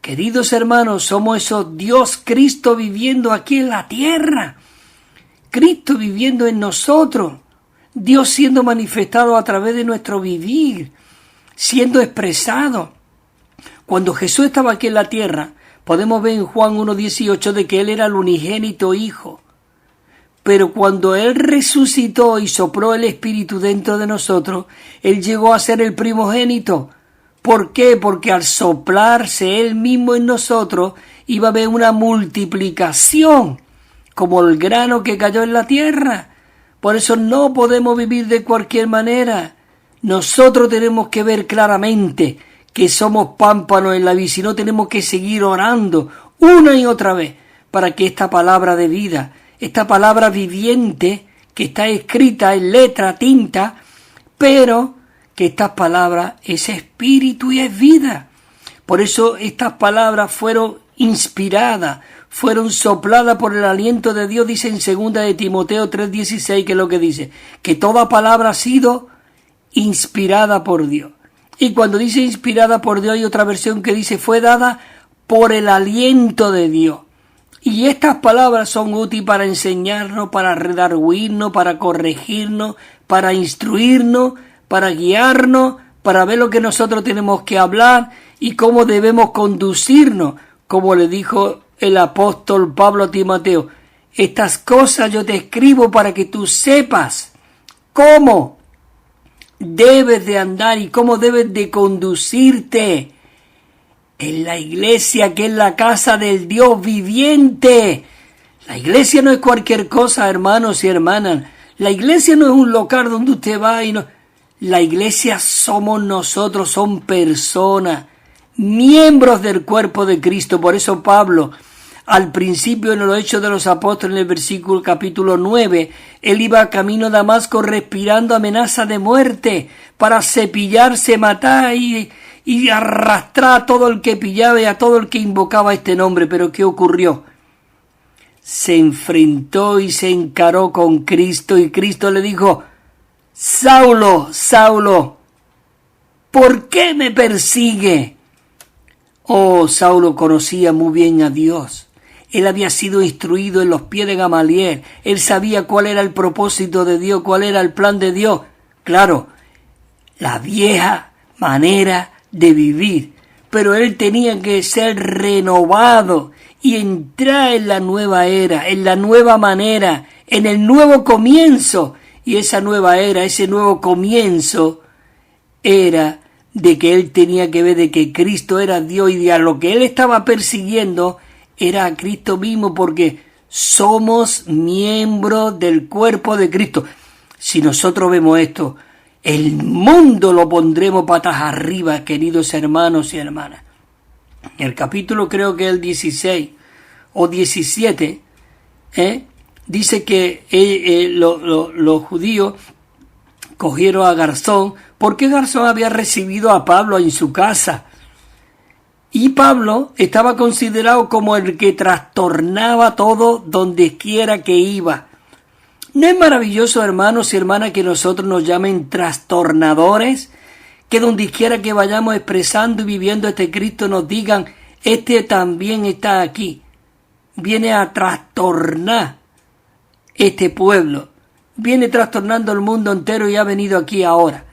Queridos hermanos, somos esos Dios Cristo viviendo aquí en la tierra. Cristo viviendo en nosotros. Dios siendo manifestado a través de nuestro vivir, siendo expresado. Cuando Jesús estaba aquí en la tierra, podemos ver en Juan 1:18 de que Él era el unigénito Hijo. Pero cuando Él resucitó y sopló el Espíritu dentro de nosotros, Él llegó a ser el primogénito. ¿Por qué? Porque al soplarse Él mismo en nosotros, iba a haber una multiplicación, como el grano que cayó en la tierra. Por eso no podemos vivir de cualquier manera. Nosotros tenemos que ver claramente que somos pámpanos en la vid, si no tenemos que seguir orando una y otra vez para que esta palabra de vida, esta palabra viviente que está escrita en letra, tinta, pero que estas palabras es espíritu y es vida. Por eso estas palabras fueron inspiradas, fueron sopladas por el aliento de Dios, dice en 2 de Timoteo 3:16, que es lo que dice, que toda palabra ha sido inspirada por Dios. Y cuando dice inspirada por Dios, hay otra versión que dice fue dada por el aliento de Dios. Y estas palabras son útiles para enseñarnos, para redarguirnos, para corregirnos, para instruirnos, para guiarnos, para ver lo que nosotros tenemos que hablar y cómo debemos conducirnos, como le dijo el apóstol Pablo a Timoteo. Estas cosas yo te escribo para que tú sepas cómo debes de andar y cómo debes de conducirte en la iglesia, que es la casa del Dios viviente. La iglesia no es cualquier cosa, hermanos y hermanas. La iglesia no es un local donde usted va y no. La iglesia somos nosotros, son personas, miembros del cuerpo de Cristo. Por eso Pablo, al principio en los Hechos de los Apóstoles, en el versículo capítulo 9, él iba camino a Damasco respirando amenaza de muerte para cepillarse, matar y arrastrar a todo el que pillaba y a todo el que invocaba este nombre. Pero ¿qué ocurrió? Se enfrentó y se encaró con Cristo y Cristo le dijo: Saulo, Saulo, ¿por qué me persigue? Oh, Saulo conocía muy bien a Dios. Él había sido instruido en los pies de Gamaliel. Él sabía cuál era el propósito de Dios, cuál era el plan de Dios. Claro, la vieja manera de vivir. Pero él tenía que ser renovado y entrar en la nueva era, en la nueva manera, en el nuevo comienzo. Y esa nueva era, ese nuevo comienzo, era de que él tenía que ver de que Cristo era Dios y de a lo que él estaba persiguiendo era a Cristo mismo, porque somos miembros del cuerpo de Cristo. Si nosotros vemos esto, el mundo lo pondremos patas arriba, queridos hermanos y hermanas. En el capítulo, creo que el 16 o 17, dice que los judíos cogieron a Garzón, porque Garzón había recibido a Pablo en su casa. Y Pablo estaba considerado como el que trastornaba todo donde quiera que iba. ¿No es maravilloso, hermanos y hermanas, que nosotros nos llamen trastornadores? Que donde quiera que vayamos expresando y viviendo este Cristo nos digan: este también está aquí. Viene a trastornar este pueblo. Viene trastornando el mundo entero y ha venido aquí ahora.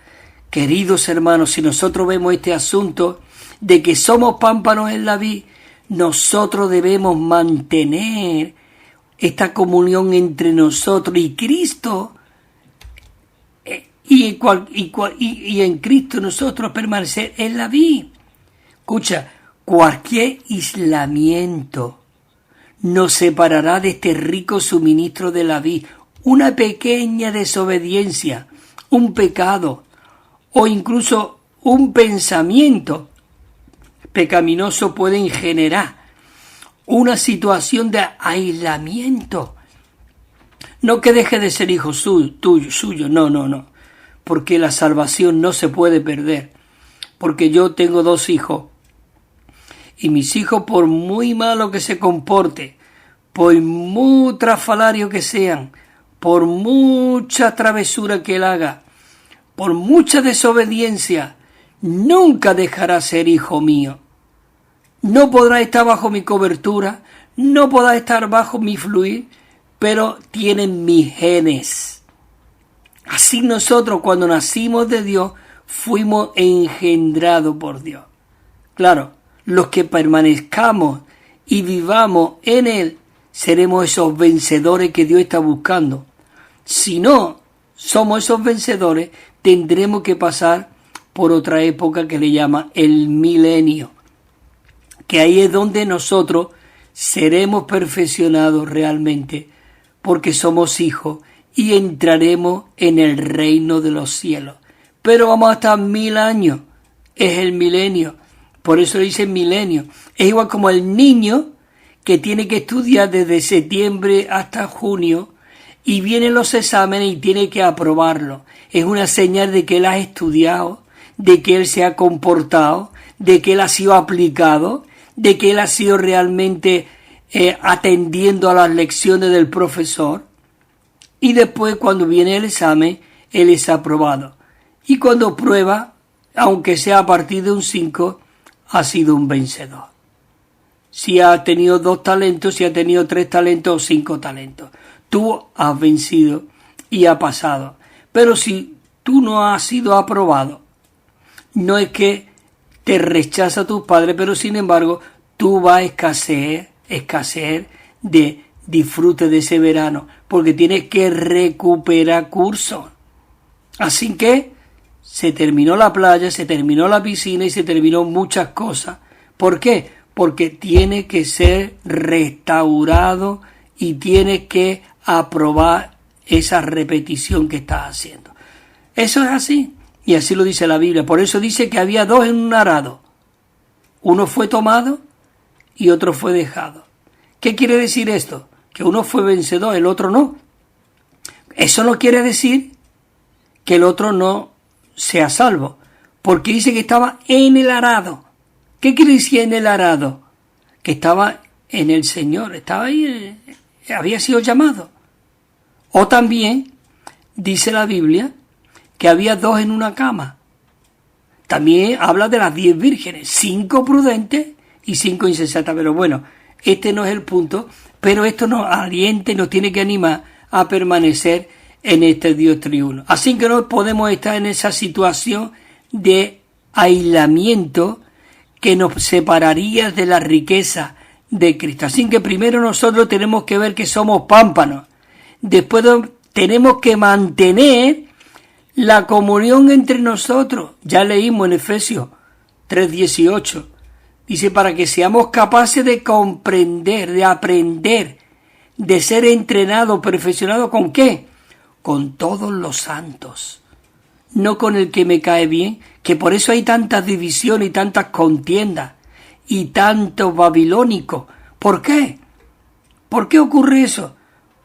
Queridos hermanos, si nosotros vemos este asunto de que somos pámpanos en la vid, nosotros debemos mantener esta comunión entre nosotros y Cristo, y en Cristo nosotros permanecer en la vid. Escucha, cualquier aislamiento nos separará de este rico suministro de la vid. Una pequeña desobediencia, un pecado o incluso un pensamiento pecaminoso pueden generar una situación de aislamiento. No que deje de ser hijo suyo, no. Porque la salvación no se puede perder. Porque yo tengo 2 hijos. Y mis hijos, por muy malo que se comporte, por muy trafalario que sean, por mucha travesura que él haga, por mucha desobediencia, nunca dejará ser hijo mío. No podrá estar bajo mi cobertura, no podrá estar bajo mi fluir, pero tienen mis genes. Así nosotros, cuando nacimos de Dios, fuimos engendrados por Dios. Claro, los que permanezcamos y vivamos en Él, seremos esos vencedores que Dios está buscando. Si no somos esos vencedores, tendremos que pasar por otra época que le llama el milenio, que ahí es donde nosotros seremos perfeccionados realmente, porque somos hijos y entraremos en el reino de los cielos. Pero vamos a estar 1000 años, es el milenio, por eso dicen milenio. Es igual como el niño que tiene que estudiar desde septiembre hasta junio y vienen los exámenes y tiene que aprobarlo. Es una señal de que él ha estudiado, de que él se ha comportado, de que él ha sido aplicado, de que él ha sido realmente atendiendo a las lecciones del profesor. Y después, cuando viene el examen, él es aprobado. Y cuando prueba, aunque sea a partir de un 5, ha sido un vencedor. Si ha tenido 2 talentos, si ha tenido 3 talentos o 5 talentos, tú has vencido y has pasado. Pero si tú no has sido aprobado, no es que te rechaza tus padres, pero sin embargo tú vas a escasear de disfrute de ese verano, porque tienes que recuperar curso. Así que se terminó la playa, se terminó la piscina y se terminó muchas cosas, ¿Por qué? Porque tiene que ser restaurado y tiene que aprobar esa repetición que estás haciendo. Eso es así, y así lo dice la Biblia. Por eso dice que había dos en un arado. Uno fue tomado y otro fue dejado. ¿Qué quiere decir esto? Que uno fue vencedor, el otro no. Eso no quiere decir que el otro no sea salvo, porque dice que estaba en el arado. ¿Qué quiere decir en el arado? Que estaba en el Señor, estaba ahí, había sido llamado. O también dice la Biblia que había dos en una cama. También habla de las 10 vírgenes, 5 prudentes y 5 insensatas. Pero bueno, este no es el punto, pero esto nos alienta y nos tiene que animar a permanecer en este Dios triuno. Así que no podemos estar en esa situación de aislamiento que nos separaría de la riqueza de Cristo. Así que primero nosotros tenemos que ver que somos pámpanos. Después tenemos que mantener la comunión entre nosotros. Ya leímos en Efesios 3:18. Dice, para que seamos capaces de comprender, de aprender, de ser entrenados, perfeccionados, ¿con qué? Con todos los santos. No con el que me cae bien, que por eso hay tantas divisiones y tantas contiendas y tantos babilónicos. ¿Por qué? ¿Por qué ocurre eso?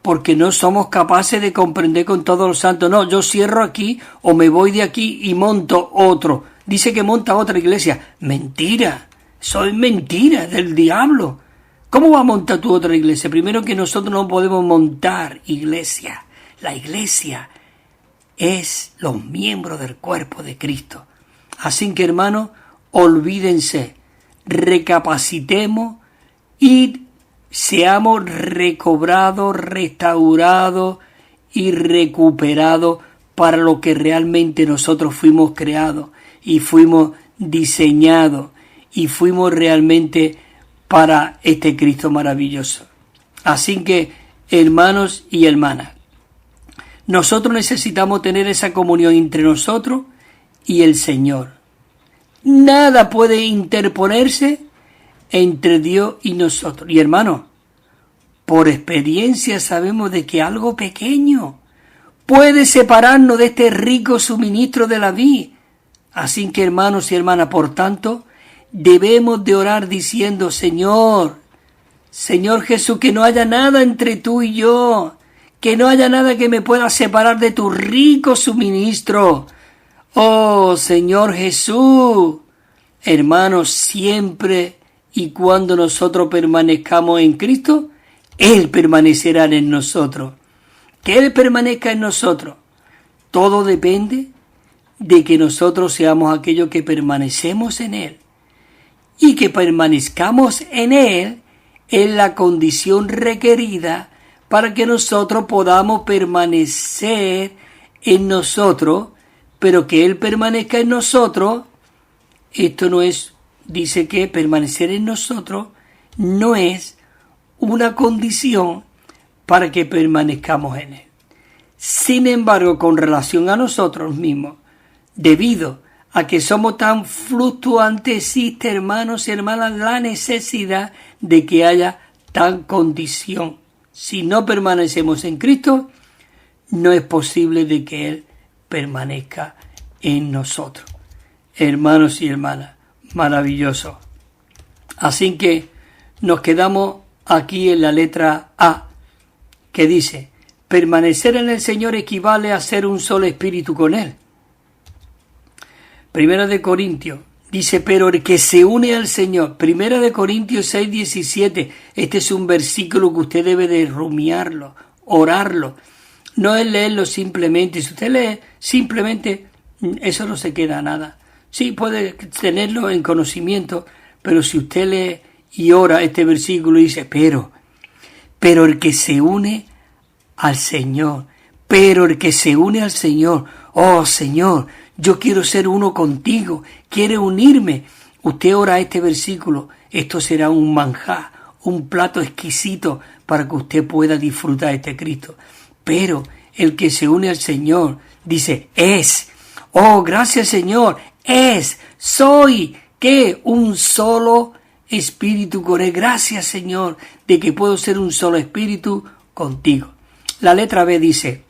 Porque no somos capaces de comprender con todos los santos. No, yo cierro aquí o me voy de aquí y monto otro. Dice que monta otra iglesia. Mentira, eso es mentira del diablo. ¿Cómo va a montar tú otra iglesia? Primero que nosotros no podemos montar iglesia. La iglesia es los miembros del cuerpo de Cristo. Así que, hermanos, olvídense, recapacitemos y seamos recobrados, restaurados y recuperados para lo que realmente nosotros fuimos creados y fuimos diseñados y fuimos realmente para este Cristo maravilloso. Así que, hermanos y hermanas, nosotros necesitamos tener esa comunión entre nosotros y el Señor. Nada puede interponerse entre Dios y nosotros. Y hermanos, por experiencia sabemos de que algo pequeño puede separarnos de este rico suministro de la vida. Así que, hermanos y hermanas, por tanto, debemos de orar diciendo, Señor Jesús, que no haya nada entre tú y yo, que no haya nada que me pueda separar de tu rico suministro. Oh, Señor Jesús, hermanos, siempre y cuando nosotros permanezcamos en Cristo, Él permanecerá en nosotros. Que Él permanezca en nosotros. Todo depende de que nosotros seamos aquellos que permanecemos en Él. Y que permanezcamos en Él en la condición requerida para que nosotros podamos permanecer en nosotros, pero que Él permanezca en nosotros. Esto no es, dice que permanecer en nosotros no es una condición para que permanezcamos en Él. Sin embargo, con relación a nosotros mismos, debido a que somos tan fluctuantes, existe, hermanos y hermanas, la necesidad de que haya tal condición. Si no permanecemos en Cristo, no es posible de que Él permanezca en nosotros. Hermanos y hermanas, maravilloso. Así que nos quedamos aquí en la letra A, que dice, permanecer en el Señor equivale a ser un solo espíritu con Él. Primera de Corintios, dice, pero el que se une al Señor. Primera de Corintios 6:17, este es un versículo que usted debe de rumiarlo, orarlo. No es leerlo simplemente. Si usted lee simplemente, eso no se queda nada. Sí, puede tenerlo en conocimiento, pero si usted lee y ora este versículo y dice, pero el que se une al Señor, pero el que se une al Señor, oh Señor, yo quiero ser uno contigo, quiero unirme. Usted ora este versículo, esto será un manjar, un plato exquisito para que usted pueda disfrutar de este Cristo. Pero el que se une al Señor dice, oh, gracias Señor, soy, ¿qué? Un solo espíritu con él. Gracias, Señor, de que puedo ser un solo espíritu contigo. La letra B dice,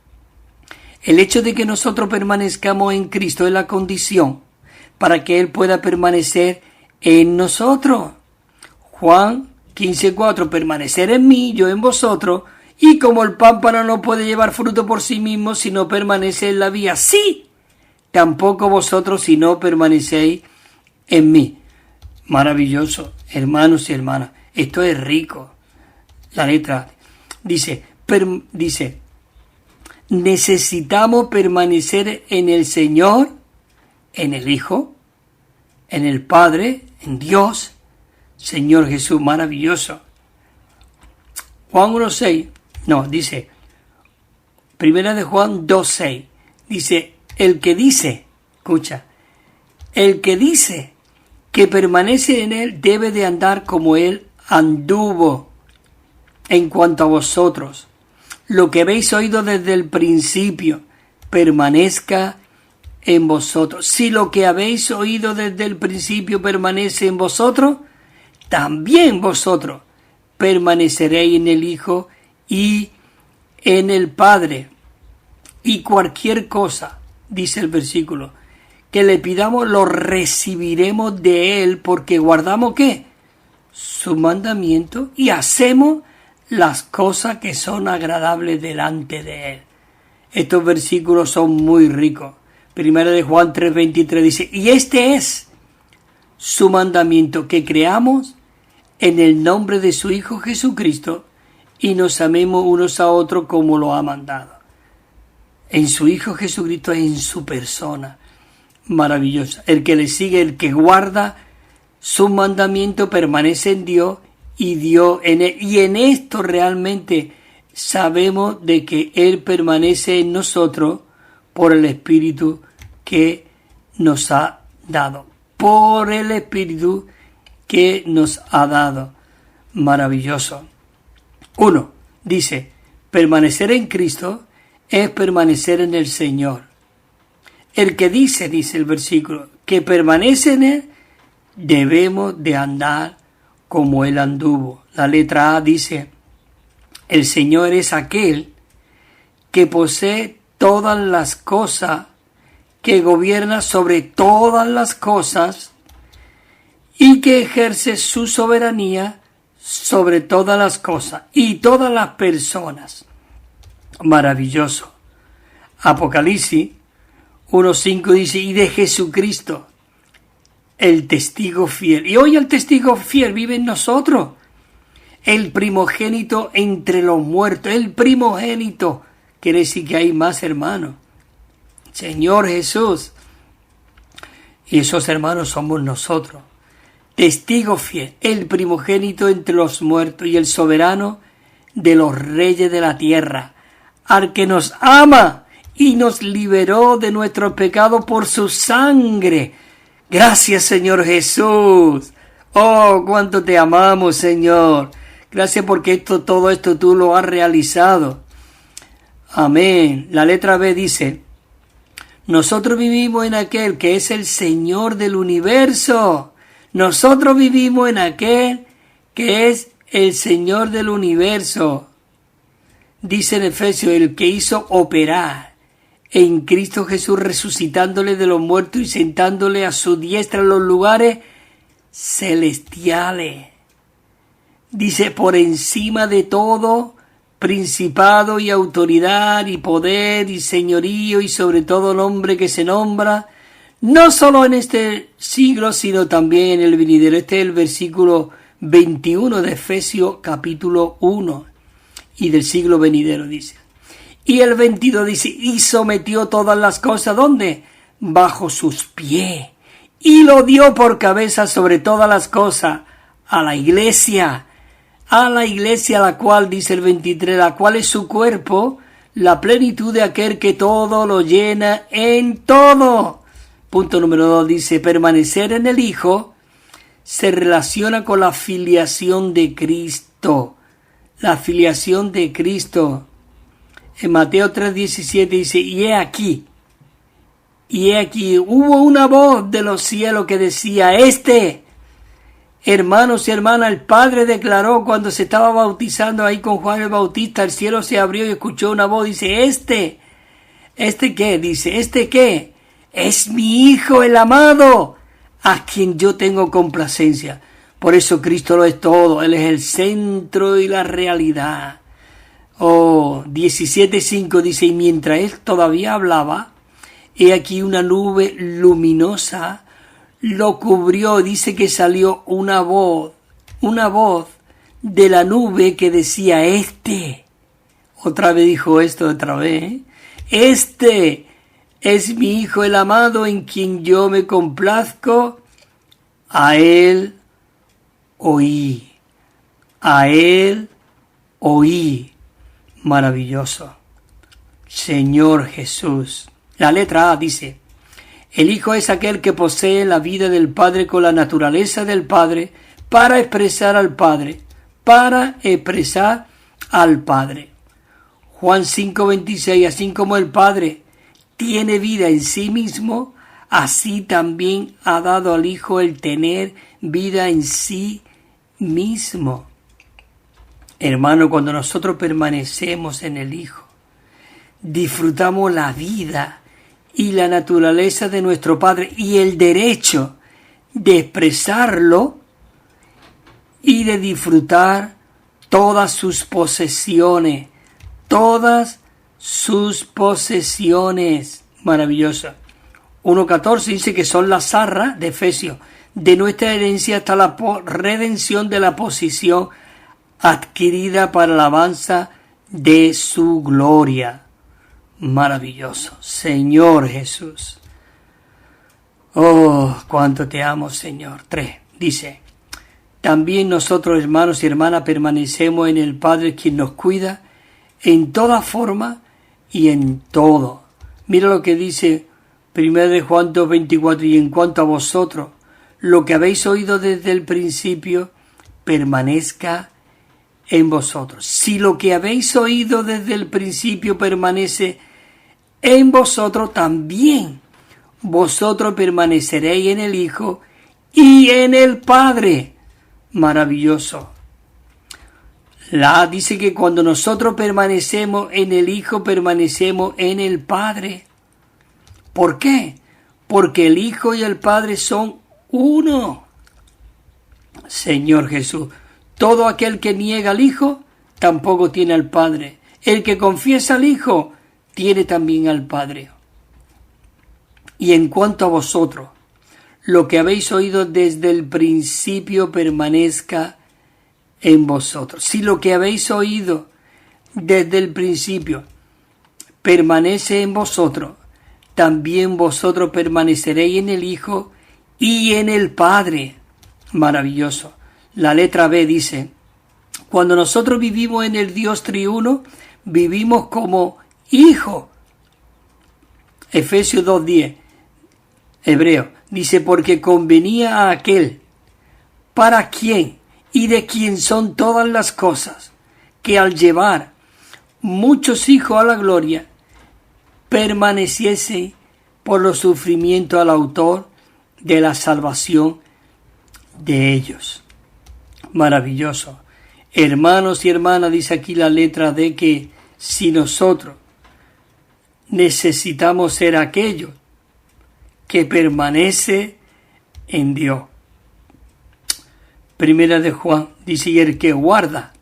el hecho de que nosotros permanezcamos en Cristo es la condición para que Él pueda permanecer en nosotros. Juan 15:4, permanecer en mí, yo en vosotros, y como el pámpano no puede llevar fruto por sí mismo si no permanece en la vía, sí, tampoco vosotros si no permanecéis en mí. Maravilloso, hermanos y hermanas, esto es rico. La letra dice, necesitamos permanecer en el Señor, en el Hijo, en el Padre, en Dios, Señor Jesús, maravilloso. Juan 1:6, no, dice, primera de Juan 2:6, dice, el que dice, escucha, el que dice que permanece en él debe de andar como él anduvo. En cuanto a vosotros, lo que habéis oído desde el principio, permanezca en vosotros. Si lo que habéis oído desde el principio permanece en vosotros, también vosotros permaneceréis en el Hijo y en el Padre. Y cualquier cosa, dice el versículo, que le pidamos, lo recibiremos de Él, porque guardamos ¿qué? Su mandamiento y hacemos las cosas que son agradables delante de Él. Estos versículos son muy ricos. Primera de Juan 3:23 dice, y este es su mandamiento, que creamos en el nombre de su Hijo Jesucristo y nos amemos unos a otros como lo ha mandado. En su Hijo Jesucristo, en su persona. Maravillosa. El que le sigue, el que guarda su mandamiento, permanece en Dios y Dios en él. Y en esto realmente sabemos de que Él permanece en nosotros por el Espíritu que nos ha dado. Por el Espíritu que nos ha dado. Maravilloso. 1. Dice, permanecer en Cristo es permanecer en el Señor. El que dice el versículo, que permanece en Él, debemos de andar como Él anduvo. La letra A dice, el Señor es aquel que posee todas las cosas, que gobierna sobre todas las cosas y que ejerce su soberanía sobre todas las cosas y todas las personas. Maravilloso. Apocalipsis 1:5 dice, y de Jesucristo, el testigo fiel. Y hoy el testigo fiel vive en nosotros. El primogénito entre los muertos. El primogénito. Quiere decir que hay más hermanos. Señor Jesús. Y esos hermanos somos nosotros. Testigo fiel. El primogénito entre los muertos. Y el soberano de los reyes de la tierra. Al que nos ama y nos liberó de nuestros pecados por su sangre. Gracias, Señor Jesús. Oh, cuánto te amamos, Señor. Gracias porque todo esto tú lo has realizado. Amén. La letra B dice, nosotros vivimos en aquel que es el Señor del universo. Nosotros vivimos en aquel que es el Señor del universo. Dice en Efesios, el que hizo operar en Cristo Jesús, resucitándole de los muertos y sentándole a su diestra en los lugares celestiales. Dice, por encima de todo, principado y autoridad y poder y señorío y sobre todo nombre que se nombra, no solo en este siglo, sino también en el venidero. Este es el versículo 21 de Efesios capítulo 1 y del siglo venidero, dice. Y el 22 dice, y sometió todas las cosas, ¿dónde? Bajo sus pies. Y lo dio por cabeza sobre todas las cosas a la iglesia, la cual, dice el 23, la cual es su cuerpo, la plenitud de aquel que todo lo llena en todo. Punto número 2 dice, permanecer en el Hijo se relaciona con la filiación de Cristo. La filiación de Cristo. En Mateo 3:17 dice, y he aquí, hubo una voz de los cielos que decía, este Hermanos y hermanas, el Padre declaró cuando se estaba bautizando ahí con Juan el Bautista, el cielo se abrió y escuchó una voz, dice, ¿Este qué? Dice, ¿este qué? Es mi Hijo el amado, a quien yo tengo complacencia. Por eso Cristo lo es todo, Él es el centro y la realidad. 17:5 dice, y mientras Él todavía hablaba, he aquí una nube luminosa lo cubrió, dice que salió una voz de la nube que decía, otra vez dijo esto, Este es mi Hijo el amado en quien yo me complazco, a Él oí. Maravilloso. Señor Jesús. La letra A dice, el Hijo es aquel que posee la vida del Padre con la naturaleza del Padre para expresar al Padre. Juan 5:26, así como el Padre tiene vida en sí mismo, así también ha dado al Hijo el tener vida en sí mismo. Hermano, cuando nosotros permanecemos en el Hijo, disfrutamos la vida y la naturaleza de nuestro Padre y el derecho de expresarlo y de disfrutar todas sus posesiones. Maravillosa. 1:14 dice que son las arras de Efesios de nuestra herencia hasta la redención de la posición adquirida para la alabanza de su gloria. Maravilloso. Señor Jesús. Oh, cuánto te amo, Señor. 3. Dice, también nosotros, hermanos y hermanas, permanecemos en el Padre, quien nos cuida en toda forma y en todo. Mira lo que dice 1 Juan 2:24, y en cuanto a vosotros, lo que habéis oído desde el principio, permanezca en vosotros. Si lo que habéis oído desde el principio permanece en vosotros, también vosotros permaneceréis en el Hijo y en el Padre. Maravilloso. La A dice que cuando nosotros permanecemos en el Hijo, permanecemos en el Padre. ¿Por qué? Porque el Hijo y el Padre son uno. Señor Jesús, todo aquel que niega al Hijo, tampoco tiene al Padre. El que confiesa al Hijo, tiene también al Padre. Y en cuanto a vosotros, lo que habéis oído desde el principio permanezca en vosotros. Si lo que habéis oído desde el principio permanece en vosotros, también vosotros permaneceréis en el Hijo y en el Padre. Maravilloso. La letra B dice, cuando nosotros vivimos en el Dios triuno, vivimos como hijos. Efesios 2:10, Hebreo, dice, porque convenía a aquel, para quien y de quien son todas las cosas, que al llevar muchos hijos a la gloria, permaneciese por los sufrimientos al autor de la salvación de ellos. Maravilloso. Hermanos y hermanas, dice aquí la letra D, que si nosotros necesitamos ser aquellos que permanece en Dios. Primera de Juan dice, y el que guarda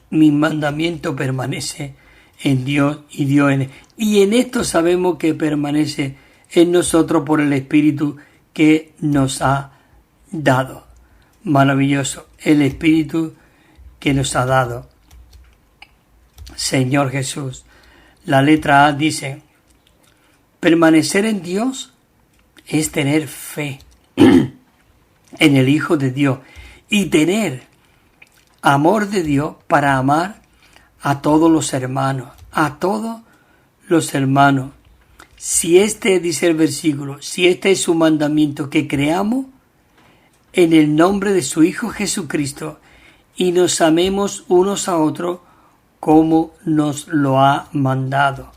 mis mandamientos permanece en Dios y Dios en él. Y en esto sabemos que permanece en nosotros por el Espíritu que nos ha dado. Maravilloso, el Espíritu que nos ha dado. Señor Jesús. La letra A dice, permanecer en Dios es tener fe en el Hijo de Dios y tener amor de Dios para amar a todos los hermanos, Si este, dice el versículo, si este es su mandamiento, que creamos en el nombre de su Hijo Jesucristo y nos amemos unos a otros como nos lo ha mandado.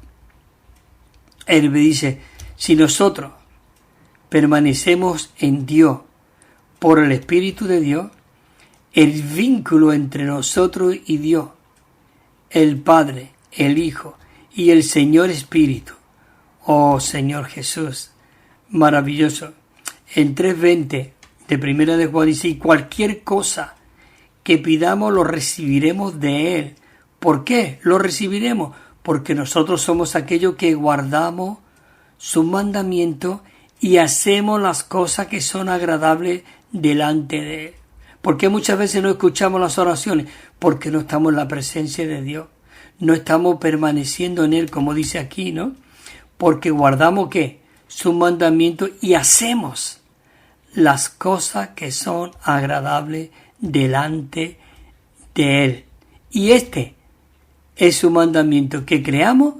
Él me dice, si nosotros permanecemos en Dios por el Espíritu de Dios, el vínculo entre nosotros y Dios, el Padre, el Hijo y el Señor Espíritu. Oh Señor Jesús, maravilloso. En 3:20 de Primera de Juan dice, y cualquier cosa que pidamos lo recibiremos de Él. ¿Por qué lo recibiremos? Porque nosotros somos aquellos que guardamos sus mandamientos y hacemos las cosas que son agradables delante de Él. ¿Por qué muchas veces no escuchamos las oraciones? Porque no estamos en la presencia de Dios. No estamos permaneciendo en Él, como dice aquí, ¿no? Porque guardamos, ¿qué? Sus mandamientos y hacemos las cosas que son agradables delante de Él. Y este es su mandamiento, que creamos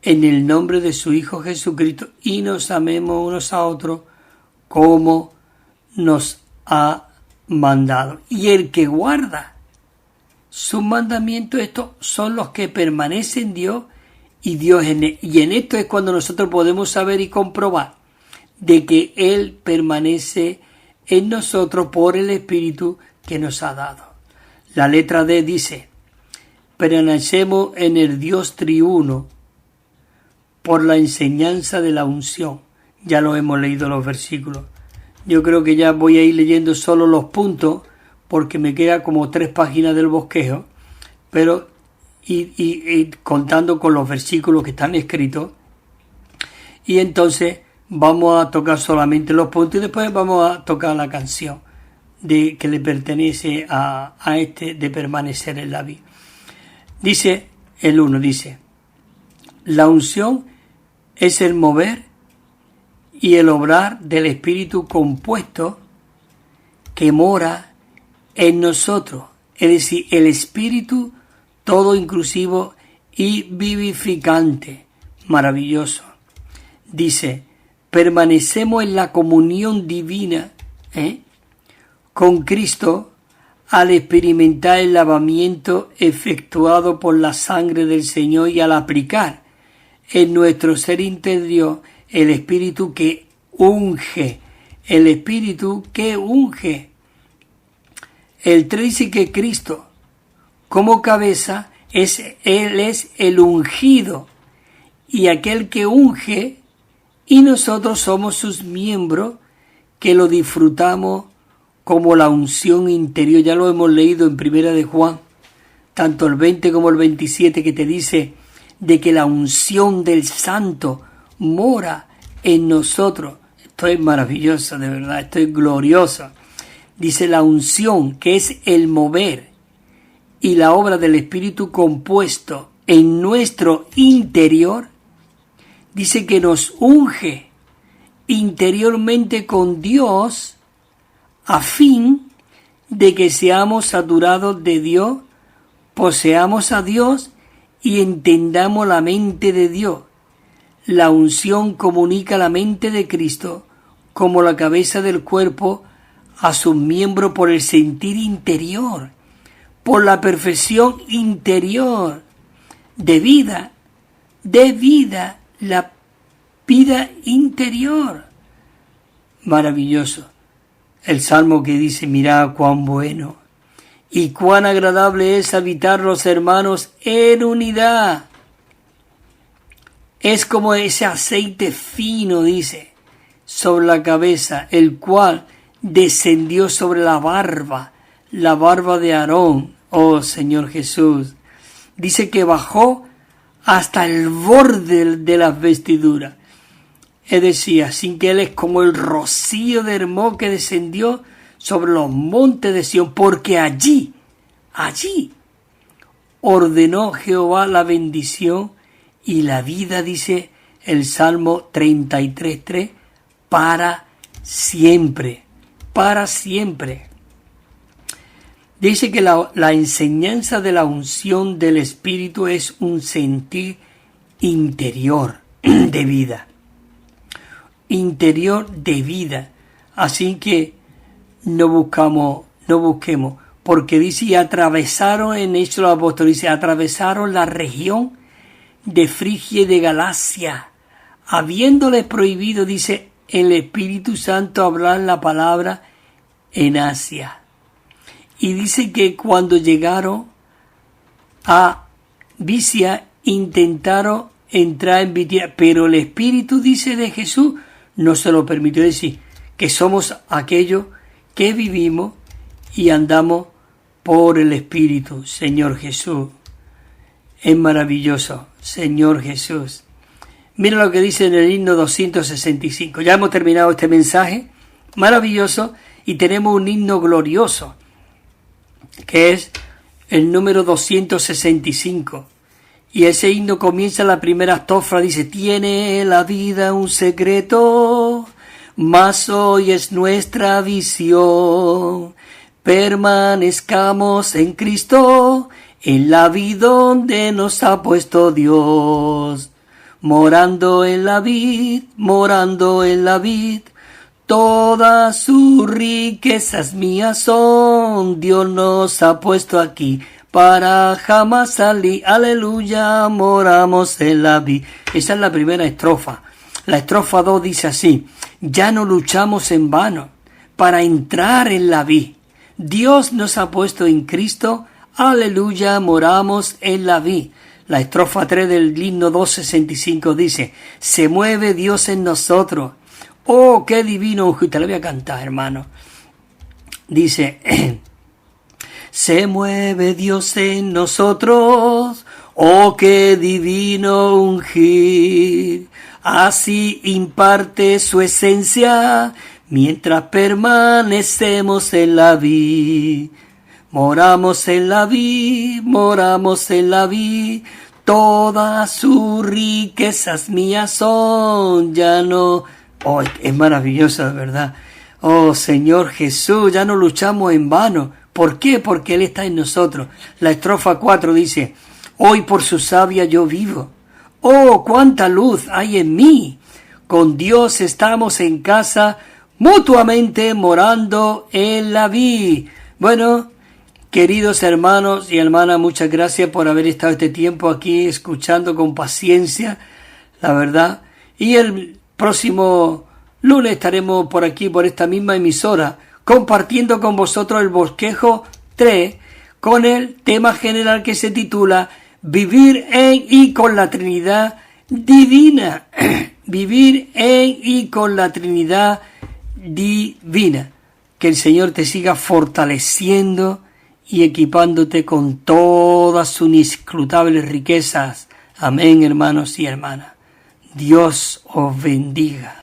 en el nombre de su Hijo Jesucristo y nos amemos unos a otros como nos ha mandado. Y el que guarda sus mandamientos, estos son los que permanecen en Dios y Dios en él. Y en esto es cuando nosotros podemos saber y comprobar de que Él permanece en nosotros por el Espíritu que nos ha dado. La letra D dice, permanecemos en el Dios triuno por la enseñanza de la unción. Ya lo hemos leído los versículos. Yo creo que ya voy a ir leyendo solo los puntos porque me queda como 3 páginas del bosquejo, pero y contando con los versículos que están escritos. Y entonces vamos a tocar solamente los puntos y después vamos a tocar la canción que le pertenece a este de permanecer en la vida. Dice el 1, dice, la unción es el mover y el obrar del Espíritu compuesto que mora en nosotros, es decir, el Espíritu todo inclusivo y vivificante, maravilloso. Dice, permanecemos en la comunión divina con Cristo al experimentar el lavamiento efectuado por la sangre del Señor y al aplicar en nuestro ser interior el Espíritu que unge, el Espíritu que unge. El 3 dice que Cristo, como cabeza, Él es el ungido y aquel que unge, y nosotros somos sus miembros que lo disfrutamos como la unción interior. Ya lo hemos leído en Primera de Juan, tanto el 20 como el 27, que te dice de que la unción del Santo mora en nosotros. Esto es maravilloso, de verdad, esto es glorioso. Dice la unción, que es el mover y la obra del Espíritu compuesto en nuestro interior, dice que nos unge interiormente con Dios a fin de que seamos saturados de Dios, poseamos a Dios y entendamos la mente de Dios. La unción comunica la mente de Cristo como la cabeza del cuerpo a sus miembros por el sentir interior, por la perfección interior de vida, la vida interior. Maravilloso. El salmo que dice, mirad cuán bueno y cuán agradable es habitar los hermanos en unidad. Es como ese aceite fino, dice, sobre la cabeza, el cual descendió sobre la barba de Aarón, oh Señor Jesús. Dice que bajó hasta el borde de las vestiduras. Es decir, así que Él es como el rocío de Hermón que descendió sobre los montes de Sión, porque allí ordenó Jehová la bendición y la vida, dice el Salmo 33:3, para siempre, para siempre. Dice que la enseñanza de la unción del Espíritu es un sentir interior de vida. Interior de vida. Así que no busquemos, porque dice, y atravesaron en Hechos de los Apóstoles, dice, atravesaron la región de Frigia y de Galacia, habiéndoles prohibido, dice, el Espíritu Santo hablar la palabra en Asia. Y dice que cuando llegaron a Misia intentaron entrar en Bitinia, pero el Espíritu, dice, de Jesús no se lo permitió. Decir que somos aquellos que vivimos y andamos por el Espíritu. Señor Jesús, es maravilloso, Señor Jesús. Mira lo que dice en el himno 265. Ya hemos terminado este mensaje maravilloso y tenemos un himno glorioso, que es el número 265. Y ese himno comienza la primera estrofa, dice: tiene la vida un secreto, mas hoy es nuestra visión. Permanezcamos en Cristo, en la vida donde nos ha puesto Dios. Morando en la vid, todas sus riquezas mías son. Dios nos ha puesto aquí para jamás salir. Aleluya, moramos en la vid. Esa es la primera estrofa. La estrofa 2 dice así: ya no luchamos en vano para entrar en la vid. Dios nos ha puesto en Cristo. Aleluya, moramos en la vid. La estrofa 3 del himno 265 dice: se mueve Dios en nosotros. Oh, qué divino ungir. Te lo voy a cantar, hermano. Dice: se mueve Dios en nosotros. Oh, qué divino ungir. Así imparte su esencia mientras permanecemos en la vid. Moramos en la vid, todas sus riquezas mías son. Ya no... Oh, es maravilloso, de verdad. Oh, Señor Jesús, ya no luchamos en vano. ¿Por qué? Porque Él está en nosotros. La estrofa 4 dice: hoy por su savia yo vivo. Oh, cuánta luz hay en mí. Con Dios estamos en casa, mutuamente morando en la vid. Bueno, queridos hermanos y hermanas, muchas gracias por haber estado este tiempo aquí escuchando con paciencia, la verdad. Y el próximo lunes estaremos por aquí, por esta misma emisora, compartiendo con vosotros el bosquejo 3, con el tema general que se titula Vivir en y con la Trinidad Divina. Vivir en y con la Trinidad Divina. Que el Señor te siga fortaleciendo y equipándote con todas sus inescrutables riquezas. Amén, hermanos y hermanas. Dios os bendiga.